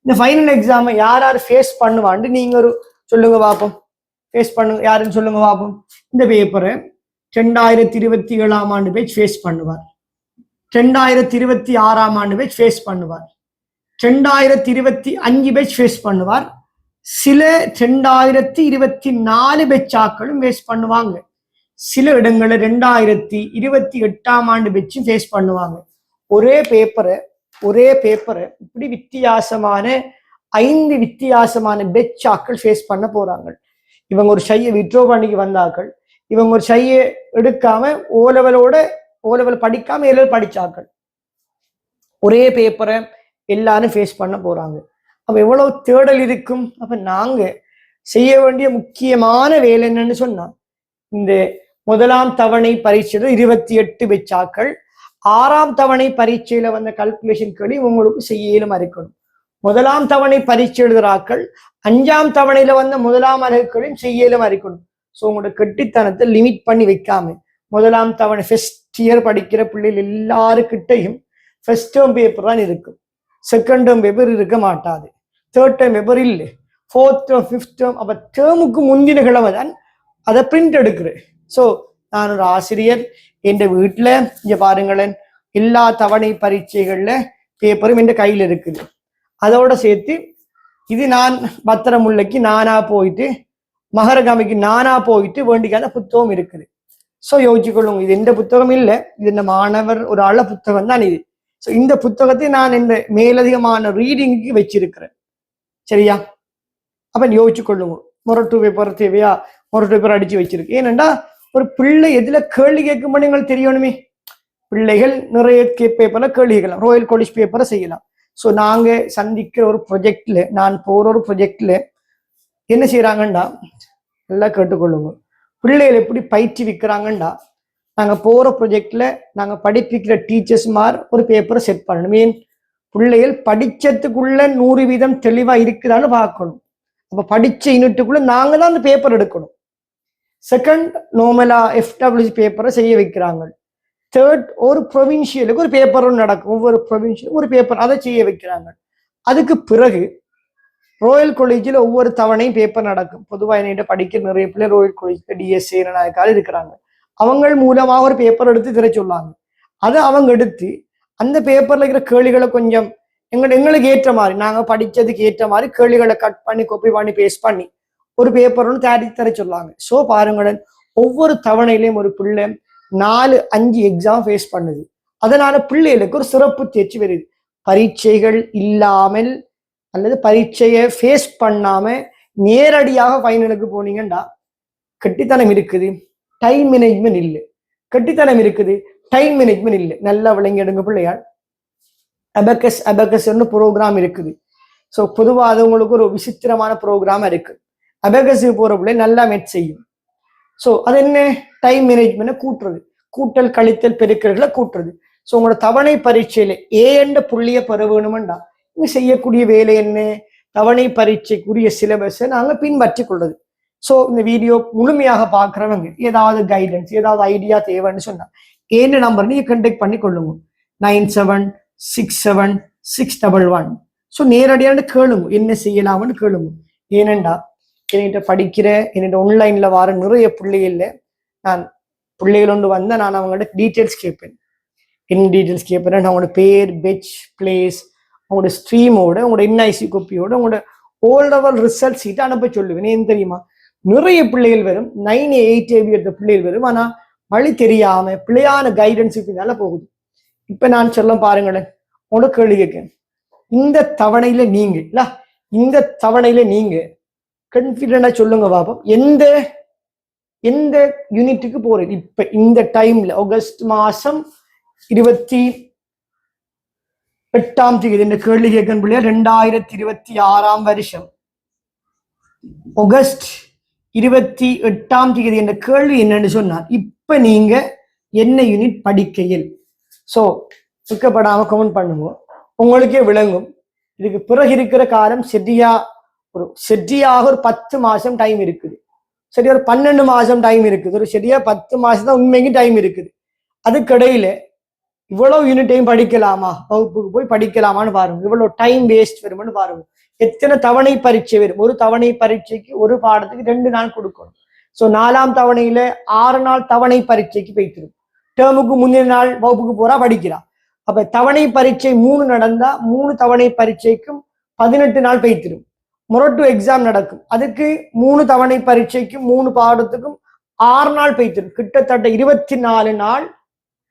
இந்த ஃபைனல் எக்ஸாமை யார் யார் ஃபேஸ் பண்ணுவான்னு நீங்க ஒரு சொல்லுங்க பார்ப்போம். ஃபேஸ் பண்ணுங்க யாருன்னு சொல்லுங்க பார்ப்போம். இந்த பேப்பரை 2027ஆம் ஆண்டு பேஜ் ஃபேஸ் பண்ணுவார், 2026ஆம் ஆண்டு பேஜ் ஃபேஸ் பண்ணுவார், 2025 பேஜ் ஃபேஸ் பண்ணுவார், சில 2024 பேச்சாக்களும் ஃபேஸ் பண்ணுவாங்க, சில இடங்களில் 2028ஆம் ஆண்டு பேச்சும் ஃபேஸ் பண்ணுவாங்க. ஒரே பேப்பரை இப்படி வித்தியாசமான 5 வித்தியாசமான பெச்சாக்கள் ஃபேஸ் பண்ண போறாங்க. இவங்க ஒரு ஷையை விட்ரோ பண்ணிக்கு வந்தாக்கள், இவங்க ஒரு ஷையை எடுக்காம ஓ லெவல் படிக்காம ஏ லெவல் படிச்சாக்கள். ஒரே பேப்பரை எல்லாரும் ஃபேஸ் பண்ண போறாங்க. அப்ப எவ்வளவு தேடல் இருக்கும். அப்ப நாங்க செய்ய வேண்டிய முக்கியமான வேலை என்னன்னு சொன்னா, இந்த முதலாம் தவணை பரீட்சையில 28 பெச்சாக்கள், 6ஆம் தவணை பரீட்சையில வந்த கல்குலேஷன் கேள்வி உங்களுக்கு செய்யலும் இருக்கணும். முதலாம் தவணை பரீட்சை எழுதுறாக்கள் 5ஆம் தவணையில வந்த முதலாம் அலகுகளையும் செய்யலும் இருக்கணும். ஸோ உங்களோட கெட்டித்தனத்தை லிமிட் பண்ணி வைக்காம, முதலாம் தவணை ஃபர்ஸ்ட் இயர் படிக்கிற பிள்ளைகள் எல்லாருக்கிட்டையும் ஃபர்ஸ்ட் டேர்ம் பேப்பர் தான் இருக்கும், செகண்ட் டேர்ம் பேப்பர் இருக்க மாட்டாது, தேர்ட் டேர்ம் பேப்பர் இல்லை, ஃபோர்த் டேர்ம் ஃபிஃப்த் டேர்ம். அப்ப டேர்முக்கு முந்தின கிழமை தான் அதை பிரிண்ட் எடுக்கிறேன். ஸோ நான் ஒரு ஆசிரியர், என் வீட்டில் இங்க பாருங்களேன், எல்லா தவணை பரீட்சைகள்ல பேப்பரும் என் கையில் இருக்குது. அதோட சேர்த்து இது நான் பத்திரமுல்லைக்கு நானா போயிட்டு, மகரகாமிக்கு நானா போயிட்டு வேண்டிக்காத புத்தகம் இருக்குது. ஸோ யோசிச்சுக்கொள்ளுங்க, இது எந்த புத்தகம் இல்லை, இது இந்த மாணவர் ஒரு ஆள புத்தகம் தான் இது. ஸோ இந்த புத்தகத்தை நான் இந்த மேலதிகமான ரீடிங்க்கு வச்சிருக்கிறேன். சரியா? அப்ப யோசிச்சு கொள்ளுங்க, மொரட்டு பேப்பர் தேவையா, மொரட்டு பேப்பர் அடிச்சு வச்சிருக்கு. ஏனென்றா ஒரு பிள்ளை எதுல கேள்வி கேட்கும் நீங்கள் தெரியணுமே. பிள்ளைகள் நிறைய பேப்பர்ல கேள்வி கேட்கலாம், ராயல் காலேஜ் பேப்பரை செய்யலாம். ஸோ நாங்க சந்திக்கிற ஒரு ப்ரொஜெக்ட்ல, நான் போற ஒரு ப்ரொஜெக்ட்ல என்ன செய்யறாங்கண்டா, நல்லா கேட்டுக்கொள்ளுங்க, பிள்ளைகள் எப்படி பயிற்றுவிக்கிறாங்கண்டா, நாங்க போற ப்ரொஜெக்ட்ல நாங்க படிப்பிக்கிற டீச்சர்ஸ்மார் ஒரு பேப்பரை செட் பண்ணணும். மீன் பிள்ளைகள் படிச்சதுக்குள்ள 100% தெளிவா இருக்குதான்னு பார்க்கணும். அப்ப படிச்ச யூனிட்டுக்குள்ள நாங்க தான் அந்த பேப்பர் எடுக்கணும். செகண்ட், நார்மலா FWC பேப்பரை செய்ய வைக்கிறாங்க. தேர்ட், ஒரு ப்ரொவின்சியலுக்கு ஒரு பேப்பர் நடக்கும், ஒவ்வொரு ப்ரொவின்சியலும் ஒரு பேப்பர், அதை செய்ய வைக்கிறாங்க. அதுக்கு பிறகு ராயல் காலேஜில் ஒவ்வொரு தவணையும் பேப்பர் நடக்கும். பொதுவாக என்கிட்ட படிக்கிற நிறைய பிள்ளை ராயல் காலேஜ்ல DSA இருக்கிறாங்க. அவங்க மூலமாக ஒரு பேப்பர் எடுத்து திரை சொல்லாங்க. அதை அவங்க எடுத்து அந்த பேப்பர்ல இருக்கிற கேள்விகளை கொஞ்சம் எங்களுக்கு ஏற்ற மாதிரி, நாங்க படிச்சதுக்கு ஏற்ற மாதிரி கேள்விகளை கட் பண்ணி காப்பி பண்ணி பேஸ்ட் பண்ணி ஒரு பேப்பர் ஒன்று தயாரித்து தர சொல்லாங்க. ஸோ பாருங்களேன், ஒவ்வொரு தவணையிலையும் ஒரு பிள்ளை 4-5 எக்ஸாம் ஃபேஸ் பண்ணுது. அதனால பிள்ளைகளுக்கு ஒரு சிறப்பு தேர்ச்சி வருது. பரீட்சைகள் இல்லாமல் அல்லது பரீட்சையை ஃபேஸ் பண்ணாம நேரடியாக ஃபைனலுக்கு போனீங்கன்னா கெட்டித்தனம் இருக்குது, டைம் மேனேஜ்மெண்ட் இல்லை. கெட்டித்தனம் இருக்குது, டைம் மேனேஜ்மெண்ட் இல்லை. நல்லா விளங்கி எடுங்க பிள்ளையால். அபகஸ் ப்ரோக்ராம் இருக்குது. ஸோ பொதுவாக அது உங்களுக்கு ஒரு விசித்திரமான ப்ரோக்ராம் இருக்கு. அபகஸுக்கு போற பிள்ளை நல்லா மெட் செய்யும். ஸோ அது என்ன, டைம் மேனேஜ்மெண்ட்டை கூட்டுறது, கூட்டல் கழித்தல் பெருக்கல்களை கூட்டுறது. ஸோ உங்களோட தவணை பரீட்சையில என்ற புள்ளியை பெற வேணுமெண்டா நீங்க செய்யக்கூடிய வேலை என்ன, தவணை பரீட்சைக்குரிய சிலபஸை நாங்க பின்பற்றி கொள்றது. ஸோ இந்த வீடியோ முழுமையாக பார்க்குறவங்க ஏதாவது கைடன்ஸ், ஏதாவது ஐடியா தேவைன்னு சொன்னா ஏன்னு நம்பர் நீங்க கண்டெக்ட் பண்ணி கொள்ளுங்க, 97676111. ஸோ நேரடியான கேளுங்க, என்ன செய்யலாம்னு கேளுங்க. ஏனெண்டா என்கிட்ட படிக்கிற, என்னோட ஆன்லைன்ல வர நிறைய பிள்ளைகள்ல நான் பிள்ளைகள் ஒன்று வந்தா நான் அவங்கள்ட்ட டீட்டெயில்ஸ் கேட்பேன். என்ன டீட்டெயில்ஸ் கேட்பேன், அவங்களோட பேர், பெச், பிளேஸ், அவங்களோட ஸ்ட்ரீமோட, உங்களோட NIC காப்பியோட, உங்களோட ஓல்ட் லெவல் ரிசல்ட் சீட்டை அனுப்ப சொல்லுவேன். ஏன் தெரியுமா, நிறைய பிள்ளைகள் வரும், 980 எடுத்த பிள்ளைகள் வரும், ஆனா வழி தெரியாம பிள்ளையான கைடன்ஸுக்கு மேல போகுது. இப்ப நான் சொல்ல பாருங்களேன், உங்களோட கேள்வி கேட்க, இந்த தவணையில நீங்க கன்ஃபிடண்டா சொல்லுங்க பாப்போம், எந்த யூனிட்டுக்கு போறேன் இப்ப இந்த டைம்ல, ஆகஸ்ட் மாசம் 28ஆம் தேதி இந்த கேள்வி கேட்கும் பிள்ளையா, 2026ஆம் வருஷம் ஆகஸ்ட் 28ஆம் தேதி என்ற கேள்வி என்னன்னு சொன்னார். இப்ப நீங்க என்ன யூனிட் படிக்கையில்? சோ துக்கப்படாம கமெண்ட் பண்ணுங்க, உங்களுக்கே விளங்கும். இதுக்கு பிறகு இருக்கிற காலம் சரியாக ஒரு 10 மாசம் டைம் இருக்குது, சரியா ஒரு 12 மாசம் டைம் இருக்குது, ஒரு சரியா 10 மாசம் தான் உண்மைக்கு டைம் இருக்குது. அதுக்கிடையில இவ்வளவு யூனிட்டையும் படிக்கலாமா, வகுப்புக்கு போய் படிக்கலாமான்னு பாருங்க. இவ்வளவு டைம் வேஸ்ட் வரும்னு பாருங்க. எத்தனை தவணை பரீட்சை வரும்? ஒரு தவணை பரீட்சைக்கு ஒரு பாடத்துக்கு 2 நாள் கொடுக்கணும். ஸோ 4ஆம் தவணையில 6 நாள் தவணை பரீட்சைக்கு போய்த்திரும். டேர்முக்கு முந்தின நாள் வகுப்புக்கு போறா படிக்கிறா. அப்ப தவணை பரீட்சை 3 நடந்தா 3 தவணை பரீட்சைக்கும் 18 நாள் போய்த்திரும். மொரட்டு எக்ஸாம் நடக்கும், அதுக்கு 3 தவணை பரீட்சைக்கும் 3 பாடத்துக்கும் 6 நாள் போய்த்திரும். கிட்டத்தட்ட 24 நாள்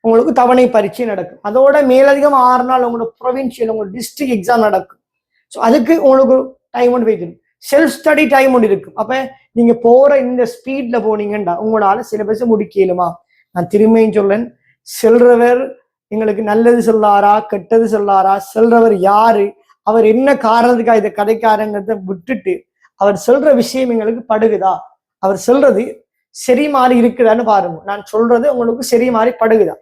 உங்களுக்கு தவணை பரீட்சை நடக்கும். அதோட மேலதிகம் 6 நாள் உங்களுக்கு ப்ரொவின்சியல் உங்களுக்கு டிஸ்ட்ரிக்ட் எக்ஸாம் நடக்கும். ஸோ அதுக்கு உங்களுக்கு டைம் ஒன்று போய்த்திரும். செல்ஃப் ஸ்டடி டைம் ஒன்று இருக்கும். அப்ப நீங்க போற இந்த ஸ்பீட்ல போனீங்கன்னா உங்களால சிலபஸ் முடிக்கலுமா? நான் திரும்பியும் சொல்லேன், செல்றவர் எங்களுக்கு நல்லது சொல்லாரா கெட்டது சொல்லாரா, செல்றவர் யாரு, அவர் என்ன காரணத்துக்காக இதை கதைக்காரங்கிறத விட்டுட்டு அவர் சொல்ற விஷயம் எங்களுக்கு படுகுதா, அவர் சொல்றது சரி மாறி இருக்குதான்னு பாருங்க. நான் சொல்றது உங்களுக்கு சரி மாறி படுகுதா?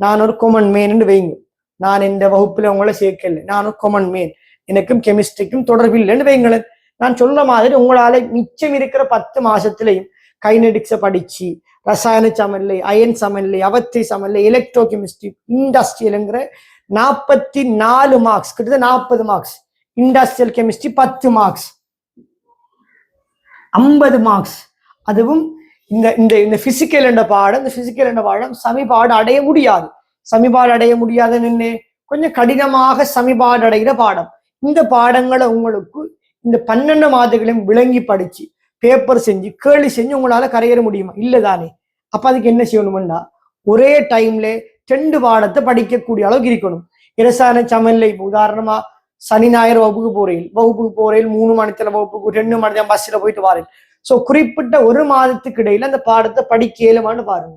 நான் ஒரு கொமன் மேன்னு வைங்க, நான் இந்த வகுப்புல உங்களை சேர்க்கல, நான் ஒரு கொமன் மேன், எனக்கும் கெமிஸ்ட்ரிக்கும் தொடர்பு இல்லைன்னு வைங்களேன். நான் சொல்ற மாதிரி உங்களால மிச்சம் இருக்கிற 10 மாசத்துலையும் கைனடிக்ஸை படிச்சு ரசாயன சமநிலை, அயன் சமநிலை, அவத்தை சமநிலை, எலக்ட்ரோ கெமிஸ்ட்ரி, இண்டஸ்ட்ரியல்ங்கிற 44 மார்க்ஸ், கிட்டத்தட்ட 40 marks, industrial chemistry 10 marks, 50 marks. அதுவும் இந்த இந்த இந்த பிசிக்கல் என்ற பாடம், இந்த பிசிக்கல் என்ற பாடம் சமிபாடு அடைய முடியாது. சமிபாடு அடைய முடியாதுன்னு கொஞ்சம் கடினமாக சமிபாடு அடைகிற பாடம். இந்த பாடங்களை உங்களுக்கு இந்த 12 மாதங்களையும் விளங்கி படிச்சு பேப்பர் செஞ்சு கேள்வி செஞ்சு உங்களால கரையேற முடியுமா? இல்லதானே. அப்ப அதுக்கு என்ன செய்யணும்னா ஒரே டைம்ல 2 பாடத்தை படிக்கக்கூடிய அளவுக்கு இருக்கணும். இரசாயன சமநிலை உதாரணமா சனி ஞாயிறு வகுப்புக்கு போறேன் 3 மணித்துல வகுப்புக்கு 2 மணி தான் பஸ்ல போயிட்டு வாரேன். ஸோ குறிப்பிட்ட ஒரு மாதத்துக்கு இடையில அந்த பாடத்தை படிக்க இயலுமான்னு பாருங்க.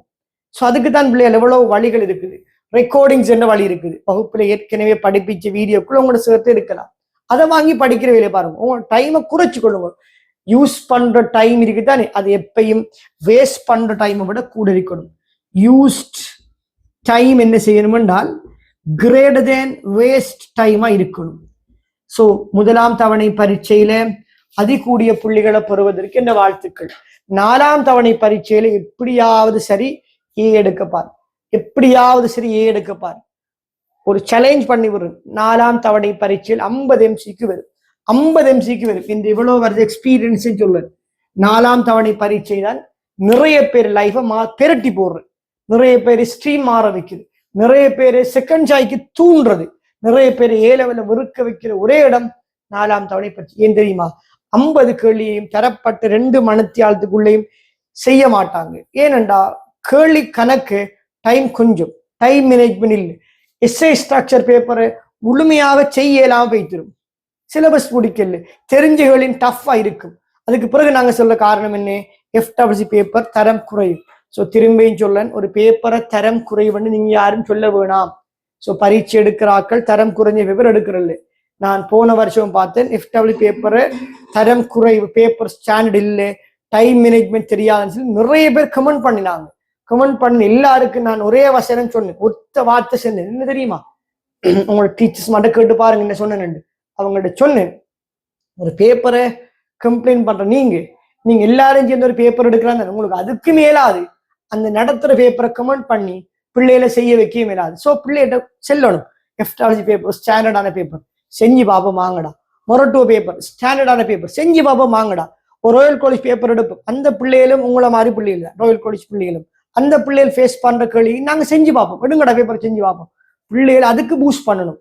ஸோ அதுக்கு தான் பிள்ளைகள் எவ்வளவு வழிகள் இருக்குது. ரெக்கார்டிங்ஸ் என்ற வழி இருக்குது. வகுப்புல ஏற்கனவே படிப்பிச்ச வீடியோக்குள்ள உங்களோட சேர்த்து இருக்கலாம். அதை வாங்கி படிக்கிற வேலையை பாருங்க. உங்க டைமை குறைச்சு கொள்ளுங்க. யூஸ் பண்ற டைம் இருக்குதானே, அது எப்பயும் வேஸ்ட் பண்ற டைமை விட கூட இருக்கணும். யூஸ்ட் டைம் என்ன செய்யணும் என்றால் கிரேட்டர் தேன் வேஸ்ட் டைமா இருக்கணும். ஸோ 1ஆம் தவணை பரீட்சையில அதிகூடிய புள்ளிகளை பெறுவதற்கு என்ன வாழ்த்துக்கள். 4ஆம் தவணை பரீட்சையில எப்படியாவது சரி ஏ எடுக்கப்பார், எப்படியாவது சரி ஏ எடுக்கப்பார். ஒரு சேலஞ்ச் பண்ணி வரும். 4ஆம் தவணை பரீட்சையில் 50 எம்சிக்கு வரும், 50 எம்சிக்கு வரும். இந்த இவ்வளவு வருது எக்ஸ்பீரியன்ஸ் சொல்லுவேன். 4ஆம் தவணை பரீட்சை தான் நிறைய பேர் லைஃபை பெரட்டி போடுறது, நிறைய பேர் ஸ்ட்ரீம் மாற வைக்குது, நிறைய பேர் செகண்ட் சாய்க்கு தூண்டுறது, நிறைய பேர் ஏ லெவலில் வெறுக்க வைக்கிற ஒரே இடம் 4ஆம் தவணை பரீட்சை. ஏன் தெரியுமா? 50 கேள்வியையும் தரப்பட்ட 2 மணித்தியாலத்துக்குள்ளேயும் செய்ய மாட்டாங்க. ஏனென்றா கேள்வி கணக்கு டைம் கொஞ்சம், டைம் மேனேஜ்மெண்ட் இல்லை. எஸ்ஏ ஸ்ட்ரக்சர் பேப்பரை முழுமையாக செய்யலாம வைத்திரும். சிலபஸ் பிடிக்கல, தெரிஞ்சகளின் டஃபா இருக்கும். அதுக்கு பிறகு நாங்க சொல்ல காரணம் என்ன? எஃப்டபிள்யூசி பேப்பர் தரம் குறையும். ஸோ திரும்பியும் சொல்ல, ஒரு பேப்பரை தரம் குறைவுன்னு நீங்க யாரும் சொல்ல வேணாம். ஸோ பரீட்சை எடுக்கிறாக்கள் தரம் குறைஞ்ச பேப்பர் எடுக்கிறது. நான் போன வருஷம் பார்த்தேன், எஃப்டபிள்யூ பேப்பரை தரம் குறைவு, பேப்பர் ஸ்டாண்டர்ட் இல்லை, டைம் மேனேஜ்மெண்ட் தெரியாதுன்னு சொல்லி நிறைய பேர் கமெண்ட் பண்ணினாங்க. கமெண்ட் பண்ண எல்லாருக்கும் நான் ஒரே வசனம் சொன்னேன், ஒத்த வார்த்தை சொன்னேன். என்ன தெரியுமா? உங்களோட டீச்சர்ஸ் மட்டும் கேட்டு பாருங்க என்ன சொன்னேன். அவங்கள்ட்ட சொன்னேன், ஒரு பேப்பரை கம்ப்ளைண்ட் பண்ற நீங்க எல்லாரும் சேர்ந்து ஒரு பேப்பர் எடுக்கிறாங்க, உங்களுக்கு அதுக்கு மேலாது அந்த நடத்துற பேப்பரை கமெண்ட் பண்ணி பிள்ளைகளை செய்ய வைக்க மேலாது. ஸோ பிள்ளைகிட்ட செல்லணும். எஃப்டாலஜி பேப்பர் ஸ்டாண்டர்டான பேப்பர் செஞ்சு பாப்போம் வாங்கடா. மொரட்டோ பேப்பர் ஸ்டாண்டர்டான பேப்பர் செஞ்சு பாப்போம் வாங்கடா. ஒரு ராயல் காலேஜ் பேப்பர் எடுப்போம். அந்த பிள்ளைகளும் உங்களை மாதிரி பிள்ளைகள், ராயல் காலேஜ் பிள்ளைகளும் அந்த பிள்ளைகள் ஃபேஸ் பண்ற கேள்வி நாங்க செஞ்சு பார்ப்போம். எடுங்கடா பேப்பர் செஞ்சு பார்ப்போம். பிள்ளைகள் அதுக்கு பூஸ்ட் பண்ணணும்.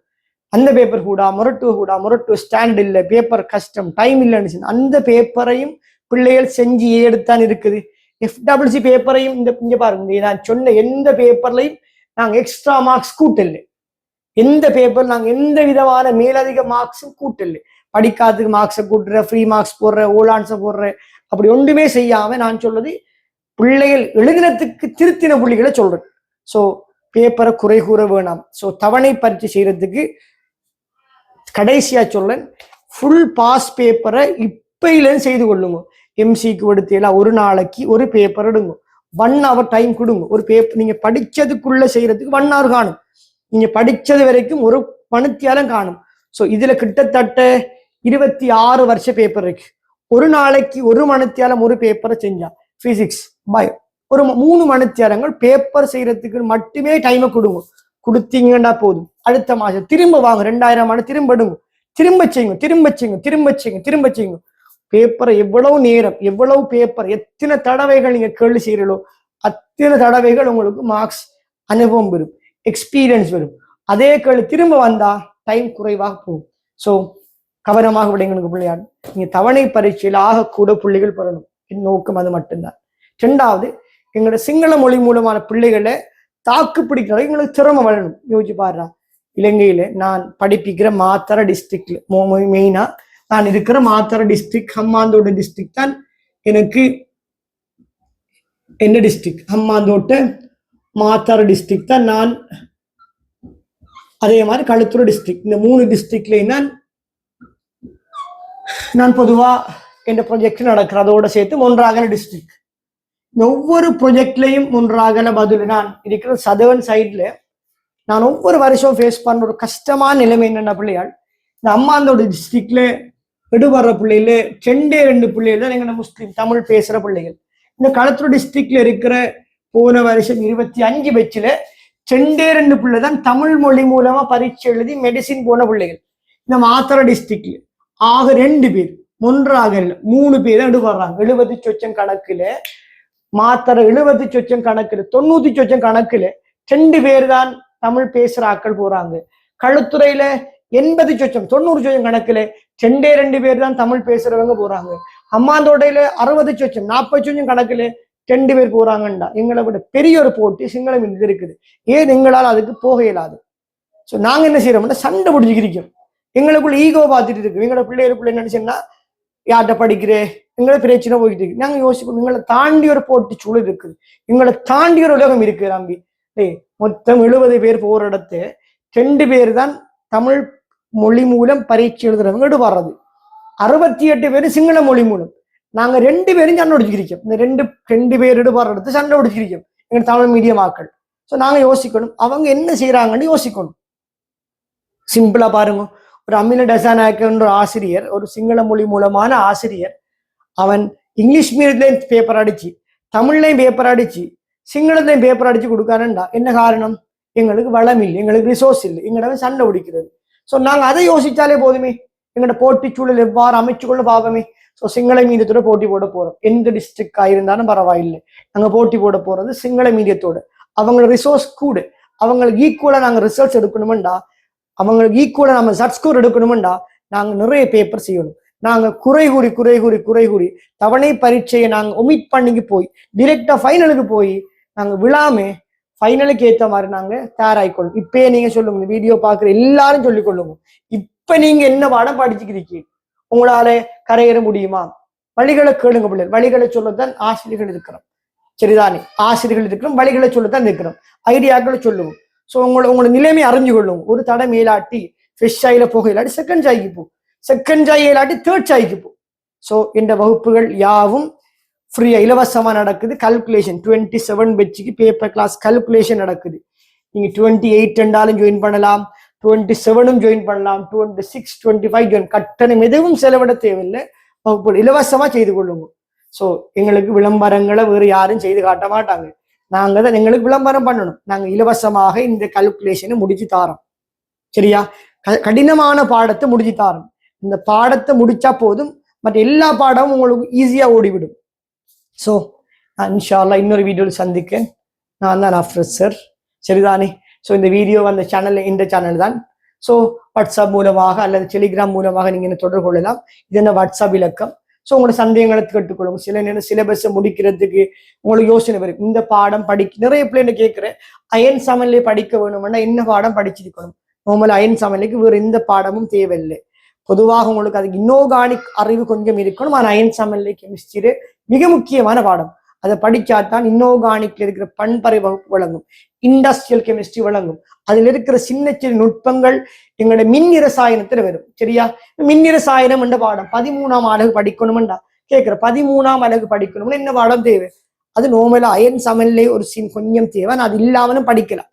அந்த பேப்பர் கூட மொரட்டோ ஸ்டாண்டர்ட் இல்லை, பேப்பர் கஷ்டம், டைம் இல்லைன்னு அந்த பேப்பரையும் பிள்ளைகள் செஞ்சு எடுத்தான் இருக்குது. எஃப்டபிள்யூசி பேப்பரையும் இங்க பாருங்க, நான் சொன்ன எந்த பேப்பர்லையும் நாங்க எக்ஸ்ட்ரா மார்க்ஸ் கூட்டல. எந்த பேப்பர் நாங்க எந்த விதமான மேலதிக மார்க்ஸும் கூட்டல. படிக்காததுக்கு மார்க்ஸை கூட்டுற, ஃப்ரீ மார்க்ஸ் போடுற, ஓலான்ஸை போடுற, அப்படி ஒன்றுமே செய்யாம நான் சொல்றது பிள்ளைகள் எழுதினத்துக்கு திருத்தின புள்ளிகளை சொல்றேன். ஸோ பேப்பரை குறை கூற வேணாம். ஸோ தவணை பரீட்சை செய்யறதுக்கு கடைசியா சொல்றேன், ஃபுல் பாஸ் பேப்பரை இப்பையிலேருந்து செய்து கொள்ளுங்க. எம்சிக்கு எடுத்தீங்களா ஒரு நாளைக்கு ஒரு பேப்பர் எடுங்க, 1 hour டைம் கொடுங்க. ஒரு பேப்பர் நீங்க படிச்சதுக்குள்ள செய்யறதுக்கு 1 hour காணும். நீங்க படிச்சது வரைக்கும் ஒரு மணித்தியாலம் காணும். ஸோ இதுல கிட்டத்தட்ட 26 வருஷ பேப்பர் இருக்கு. ஒரு நாளைக்கு ஒரு மணித்தியாலம் ஒரு பேப்பரை செஞ்சா பிசிக்ஸ் பயோ ஒரு 3 மணித்தியாலங்கள் பேப்பர் செய்யறதுக்கு மட்டுமே டைமை கொடுங்க. கொடுத்தீங்கன்னா போதும். அடுத்த மாசம் திரும்ப வாங்க, 2000 ஆண்டு திரும்ப எடுங்க, திரும்ப செய்யுங்க, திரும்ப செய்யுங்க, திரும்ப செய்யுங்க, திரும்ப செய்யுங்க. பேப்பரை எவ்வளவு நேரம், எவ்வளவு பேப்பர், எத்தனை தடவைகள் நீங்க கேள்வி செய்யறீங்களோ அத்தனை தடவைகள் உங்களுக்கு மார்க்ஸ் அனுபவம் வரும், எக்ஸ்பீரியன்ஸ் வரும். அதே கேள்வி திரும்ப வந்தா டைம் குறைவாக போகும். ஸோ கவனமாக விடுங்களுக்கு பிள்ளையார். நீங்க தவணை பரீட்சையில் ஆகக்கூட புள்ளிகள் பெறணும். என் நோக்கம் அது மட்டும்தான். ரெண்டாவது, எங்களோட சிங்கள மொழி மூலமான பிள்ளைகளை தாக்கு பிடிக்கிற எங்களுக்கு திறமை வளரணும். யோசிச்சு பாடுறா, இலங்கையில நான் படிப்பிக்கிற மாத்தர டிஸ்ட்ரிக்ட்ல மெயினா நான் இருக்கிற மாத்தர டிஸ்ட்ரிக்ட், ஹம்மாந்தோட்ட டிஸ்ட்ரிக்ட் தான் எனக்கு என்ன டிஸ்ட்ரிக்ட், ஹம்மாந்தோட்ட மாத்தர டிஸ்ட்ரிக்ட் தான் நான். அதே மாதிரி களுத்துறை டிஸ்ட்ரிக்ட், இந்த 3 டிஸ்ட்ரிக்ட்லையும் நான் பொதுவா எந்த ப்ரொஜெக்ட் நடக்கிற அதோட சேர்த்து ஒன்றாகல டிஸ்ட்ரிக்ட். இந்த ஒவ்வொரு ப்ரொஜெக்ட்லையும் ஒன்றாகல பதில். நான் இருக்கிற சதர்ன் சைட்ல நான் ஒவ்வொரு வருஷம் ஃபேஸ் பண்ற ஒரு கஷ்டமான நிலைமை என்னென்ன பிள்ளையாள், இந்த அம்மாந்தோட டிஸ்ட்ரிக்ட்ல எடுபடுற பிள்ளைகள 2 பிள்ளைகள் தான் எங்க முஸ்லீம் தமிழ் பேசுற பிள்ளைகள். இந்த களத்தூர் டிஸ்ட்ரிக்ட்ல இருக்கிற போன வருஷம் 25 பேட்ச்ல 2 பிள்ளை தான் தமிழ் மொழி மூலமா பரீட்சை எழுதி மெடிசின் போன பிள்ளைகள். இந்த மாத்தர டிஸ்ட்ரிக்ட்ல ஆக 2 பேர், ஒன்றாக 3 பேர் தான் எடுபடுறாங்க. 70 சொச்சம் கணக்குல மாத்தர 70 சொச்சம் கணக்குல 90 சொச்சம் கணக்குல 2 பேர் தான் தமிழ் பேசுற ஆக்கள் போறாங்க. களுத்துறையில 80 சொச்சம் 90 சொச்சம் கணக்குல 2 பேர் தான் தமிழ் பேசுறவங்க போறாங்க. அம்மாந்தோட்டையில 60 சொச்சம் 40 சொச்சம் கணக்குல 2 பேர் போறாங்கண்டா எங்களை விட பெரிய ஒரு போட்டி சிங்களம் இங்க இருக்குது. ஏன் எங்களால் அதுக்கு போக இயலாது? ஸோ நாங்க என்ன செய்யறோம்னா சண்டை பிடிச்சிக்கிறோம். எங்களுக்குள்ள ஈகோ பார்த்துட்டு இருக்கு. எங்களோட பிள்ளைகளுக்குள்ள என்ன நினைச்சேன்னா, யார்கிட்ட படிக்கிறேன், எங்களை பிரச்சனை போயிட்டு இருக்கு. நாங்க யோசிப்போம், எங்களை தாண்டி ஒரு போட்டி சூழல் இருக்குது, எங்களை தாண்டி ஒரு உலகம் இருக்கு. நம்பி மொத்தம் 70 பேர் போற இடத்து 2 பேர் தான் தமிழ் மொழி மூலம் பரீட்சை எழுதுறவங்க எடுபடுறது. 68 பேர் சிங்கள மொழி மூலம். நாங்க 2 பேரும் சண்டை பிடிச்சிருக்கோம். இந்த 2 பேர் எடுபடுற இடத்து சண்டை பிடிச்சிருக்கோம் எங்க தமிழ் மீடியம் ஆக்கள். ஸோ நாங்க யோசிக்கணும், அவங்க என்ன செய்யறாங்கன்னு யோசிக்கணும். சிம்பிளா பாருங்க, ஒரு அமில டசானாக்கன்ற ஆசிரியர், ஒரு சிங்கள மொழி மூலமான ஆசிரியர், அவன் இங்கிலீஷ் மீடியத்துலேயும் பேப்பர் அடிச்சு, தமிழ்லையும் பேப்பர் அடிச்சு, சிங்களத்தையும் பேப்பர் அடிச்சு கொடுக்காருண்டா என்ன காரணம்? எங்களுக்கு வளம் இல்லை, எங்களுக்கு ரிசோர்ஸ் இல்லை, எங்களோட சண்டை பிடிக்கிறது. ஸோ நாங்கள் அதை யோசிச்சாலே போதுமே, எங்களோட போட்டி சூழல் எவ்வாறு அமைச்சு கொள்ள பார்ப்போமே. ஸோ சிங்கள மீடியத்தோட போட்டி போட போறோம். எந்த டிஸ்ட்ரிக்டா இருந்தாலும் பரவாயில்லை, நாங்கள் போட்டி போட போறது சிங்கள மீடியத்தோட. அவங்களோட ரிசோர்ஸ் கூட, அவங்களுக்கு ஈக்குவலா நாங்கள் ரிசல்ட்ஸ் எடுக்கணுமெண்டா, அவங்களுக்கு ஈக்குவலா நம்ம சட் ஸ்கோர் எடுக்கணுமெண்டா நாங்கள் நிறைய பேப்பர் செய்யணும். நாங்கள் குறை கூறி தவணை பரீட்சையை நாங்கள் ஒமிட் பண்ணிக்கு போய் டிரெக்டா ஃபைனலுக்கு போய் நாங்கள் விழாமே ஃபைனலுக்கு ஏற்ற மாதிரி நாங்கள் தயாராகிக்கொள்ளும். இப்பயே நீங்க சொல்லுங்க, வீடியோ பார்க்குற எல்லாரும் சொல்லிக் கொள்ளுங்க, இப்ப நீங்க என்ன பாடம் படிச்சுக்கிறீங்க, உங்களால கரையேற முடியுமா? வழிகளை கேளுங்க பிள்ளைகள். வழிகளை சொல்லத்தான் ஆசிரியர்கள் இருக்கிறோம், சரிதானே? ஆசிரியர்கள் இருக்கிறோம், வழிகளை சொல்லத்தான் இருக்கிறோம், ஐடியாக்களை சொல்லுவோம். ஸோ உங்களோட நிலைமை அறிஞ்சு கொள்ளும். ஒரு தடை மேலாட்டி ஃபிஷ் சாயில போக இல்லாட்டி செகண்ட் சாய்க்கு போ, செகண்ட் சாய் இல்லாட்டி தேர்ட் சாய்க்கு போ. ஸோ இந்த வகுப்புகள் யாவும் ஃப்ரீயா இலவசமா நடக்குது. கல்குலேஷன் 27 பெட்சுக்கு பேப்பர் கிளாஸ் கல்குலேஷன் நடக்குது. நீங்க 28 ரெண்டாலும் ஜாயின் பண்ணலாம், 27 ஜாயின் பண்ணலாம், 26 25 ஜாயின். கட்டணம் எதுவும் செலவிட தேவையில்லை, வகுப்புகள் இலவசமா செய்து கொள்ளுங்க. ஸோ எங்களுக்கு விளம்பரங்களை வேறு யாரும் செய்து காட்ட மாட்டாங்க, நாங்க தான் எங்களுக்கு விளம்பரம் பண்ணணும். நாங்க இலவசமாக இந்த கல்குலேஷனை முடிச்சு தாரோம், சரியா? கடினமான பாடத்தை முடிச்சு தாரோம். இந்த பாடத்தை முடிச்சா போதும், மற்ற எல்லா பாடமும் உங்களுக்கு ஈஸியா ஓடிவிடும். ஸோ நான் இன்ஷா அல்லாஹ் இன்னொரு வீடியோவில் சந்திக்கேன். நான் தான் அஃப்ரஸ் சார், சரிதானே? ஸோ இந்த வீடியோ அந்த சேனல், இந்த சேனல் தான். ஸோ வாட்ஸ்அப் மூலமாக அல்லது டெலிகிராம் மூலமாக நீங்க என்ன தொடர்பு கொள்ளலாம். இது என்ன வாட்ஸ்அப் இலக்கம். ஸோ உங்களோட சந்தேகங்களை கேட்டுக்கொள்ளுங்க. சில நேரம் சிலபஸை முடிக்கிறதுக்கு உங்களுக்கு யோசனை வரும், இந்த பாடம் நிறைய பிள்ளைங்க கேட்குறேன், அயன் சமநிலை படிக்க வேணும்னா என்ன பாடம் படிச்சிருக்கணும்? நார்மல் அயன் சமநிலைக்கு வேறு எந்த பாடமும் தேவையில்லை. பொதுவாக உங்களுக்கு அதுக்கு இன்ஆர்கானிக் அறிவு கொஞ்சம் இருக்கணும். ஆனால் அயன் சமநிலை கெமிஸ்ட்ரி மிக முக்கியமான பாடம். அதை படிச்சாதான் இன்ஆர்கானிக்ல இருக்கிற பண்பறை வகுப்பு வழங்கும், இண்டஸ்ட்ரியல் கெமிஸ்ட்ரி வழங்கும். அதுல இருக்கிற சின்ன சின்ன நுட்பங்கள் எங்களோட மின் இரசாயனத்துல வரும், சரியா? மின் இரசாயனம் என்ற பாடம் 13ஆம் அலகு படிக்கணும்டா கேட்கிற, 13ஆம் அலகு படிக்கணும்னு என்ன பாடம் தேவை? அது நோமலா அயன் சமநிலை ஒரு கொஞ்சம் தேவை, அது இல்லாமலும் படிக்கலாம்.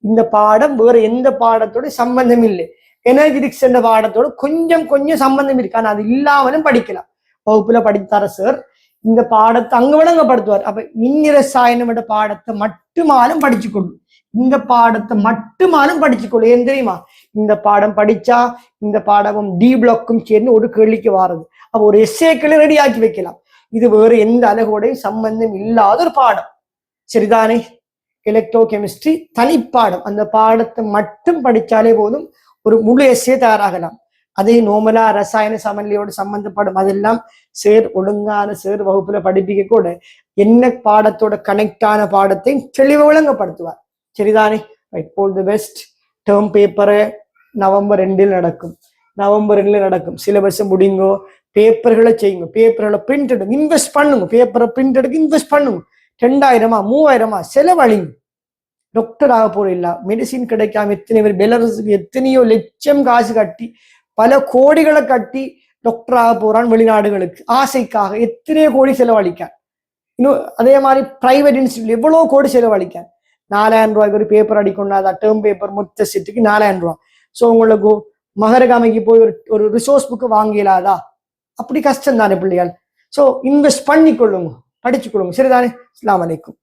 இந்த பாடம் வேற எந்த பாடத்தோட சம்பந்தம் இல்லை. எனர்ஜெட்டிக்ஸ் என்ற பாடத்தோட கொஞ்சம் கொஞ்சம் சம்பந்தம் இருக்கு, ஆனா அது இல்லாமலும் படிக்கலாம். வகுப்புல படித்தார சார் இந்த பாடத்தை அங்க விளங்கப்படுத்துவார். அப்ப மின் இரசாயனம் என்ற பாடத்தை மட்டுமாலும் படிச்சுக்கொள்ளும். இந்த பாடத்தை மட்டுமாலும் படிச்சுக்கொள்ளு. ஏன் தெரியுமா? இந்த பாடம் படிச்சா இந்த பாடமும் டி பிளாக்கும் சேர்ந்து ஒரு கேள்விக்கு வாரது. அப்ப ஒரு எஸ்ஏக்களை ரெடி ஆக்கி வைக்கலாம். இது வேறு எந்த அழகோடையும் சம்பந்தம் இல்லாத ஒரு பாடம். சரிதானே? எலக்ட்ரோ கெமிஸ்ட்ரி தனிப்பாடம். அந்த பாடத்தை மட்டும் படிச்சாலே போதும், ஒரு முழு எஸ்ஏ தயாராகலாம். அதே நோமலா ரசாயன சமநிலையோடு சம்பந்தப்படும் அதெல்லாம் சேர் ஒழுங்கான சேர் வகுப்புல படிப்பிக்க கூட என்ன பாடத்தோட கனெக்டான பாடத்தை தெளிவு விளங்கப்படுத்துவார். சரிதானே? Right, all the best. Term பேப்பரை நவம்பர் 2 நடக்கும். நவம்பர் 2 நடக்கும். சிலபஸ் முடிங்கோ, பேப்பர்களை செய்யுங்க, பேப்பர்களை பிரிண்ட் எடுங்க, இன்வெஸ்ட் பண்ணுங்க, பேப்பரை பிரிண்ட் எடுக்க இன்வெஸ்ட் பண்ணுங்க. 2000 3000 செலவழிங்க. டாக்டர் ஆக போற இல்ல, மெடிசின் கிடைக்காம எத்தனை பேர் பெலரஸுக்கு எத்தனையோ லட்சம் காசு கட்டி பல கோடிகளை கட்டி டாக்டர் ஆக போறான் வெளிநாடுகளுக்கு. ஆசைக்காக எத்தனையோ கோடி செலவழிக்க. இன்னும் அதே மாதிரி பிரைவேட் இன்ஸ்டியூட் எவ்வளவு கோடி செலவழிக்க. 4000 ரூபாய்க்கு ஒரு பேப்பர் அடிக்கொண்டாதான் டேர்ம் பேப்பர் மொத்த செட்டுக்கு 4000 ரூபாய். ஸோ உங்களுக்கு மகரகாமைக்கு போய் ஒரு ரிசோர்ஸ் புக்கு வாங்கலாதா? அப்படி கஷ்டம் தானே பிள்ளைகள். ஸோ இன்வெஸ்ட் பண்ணிக்கொள்ளுங்க, படிச்சுக்கொள்ளுங்க. சரிதானே? அஸ்ஸலாமு அலைக்கும்.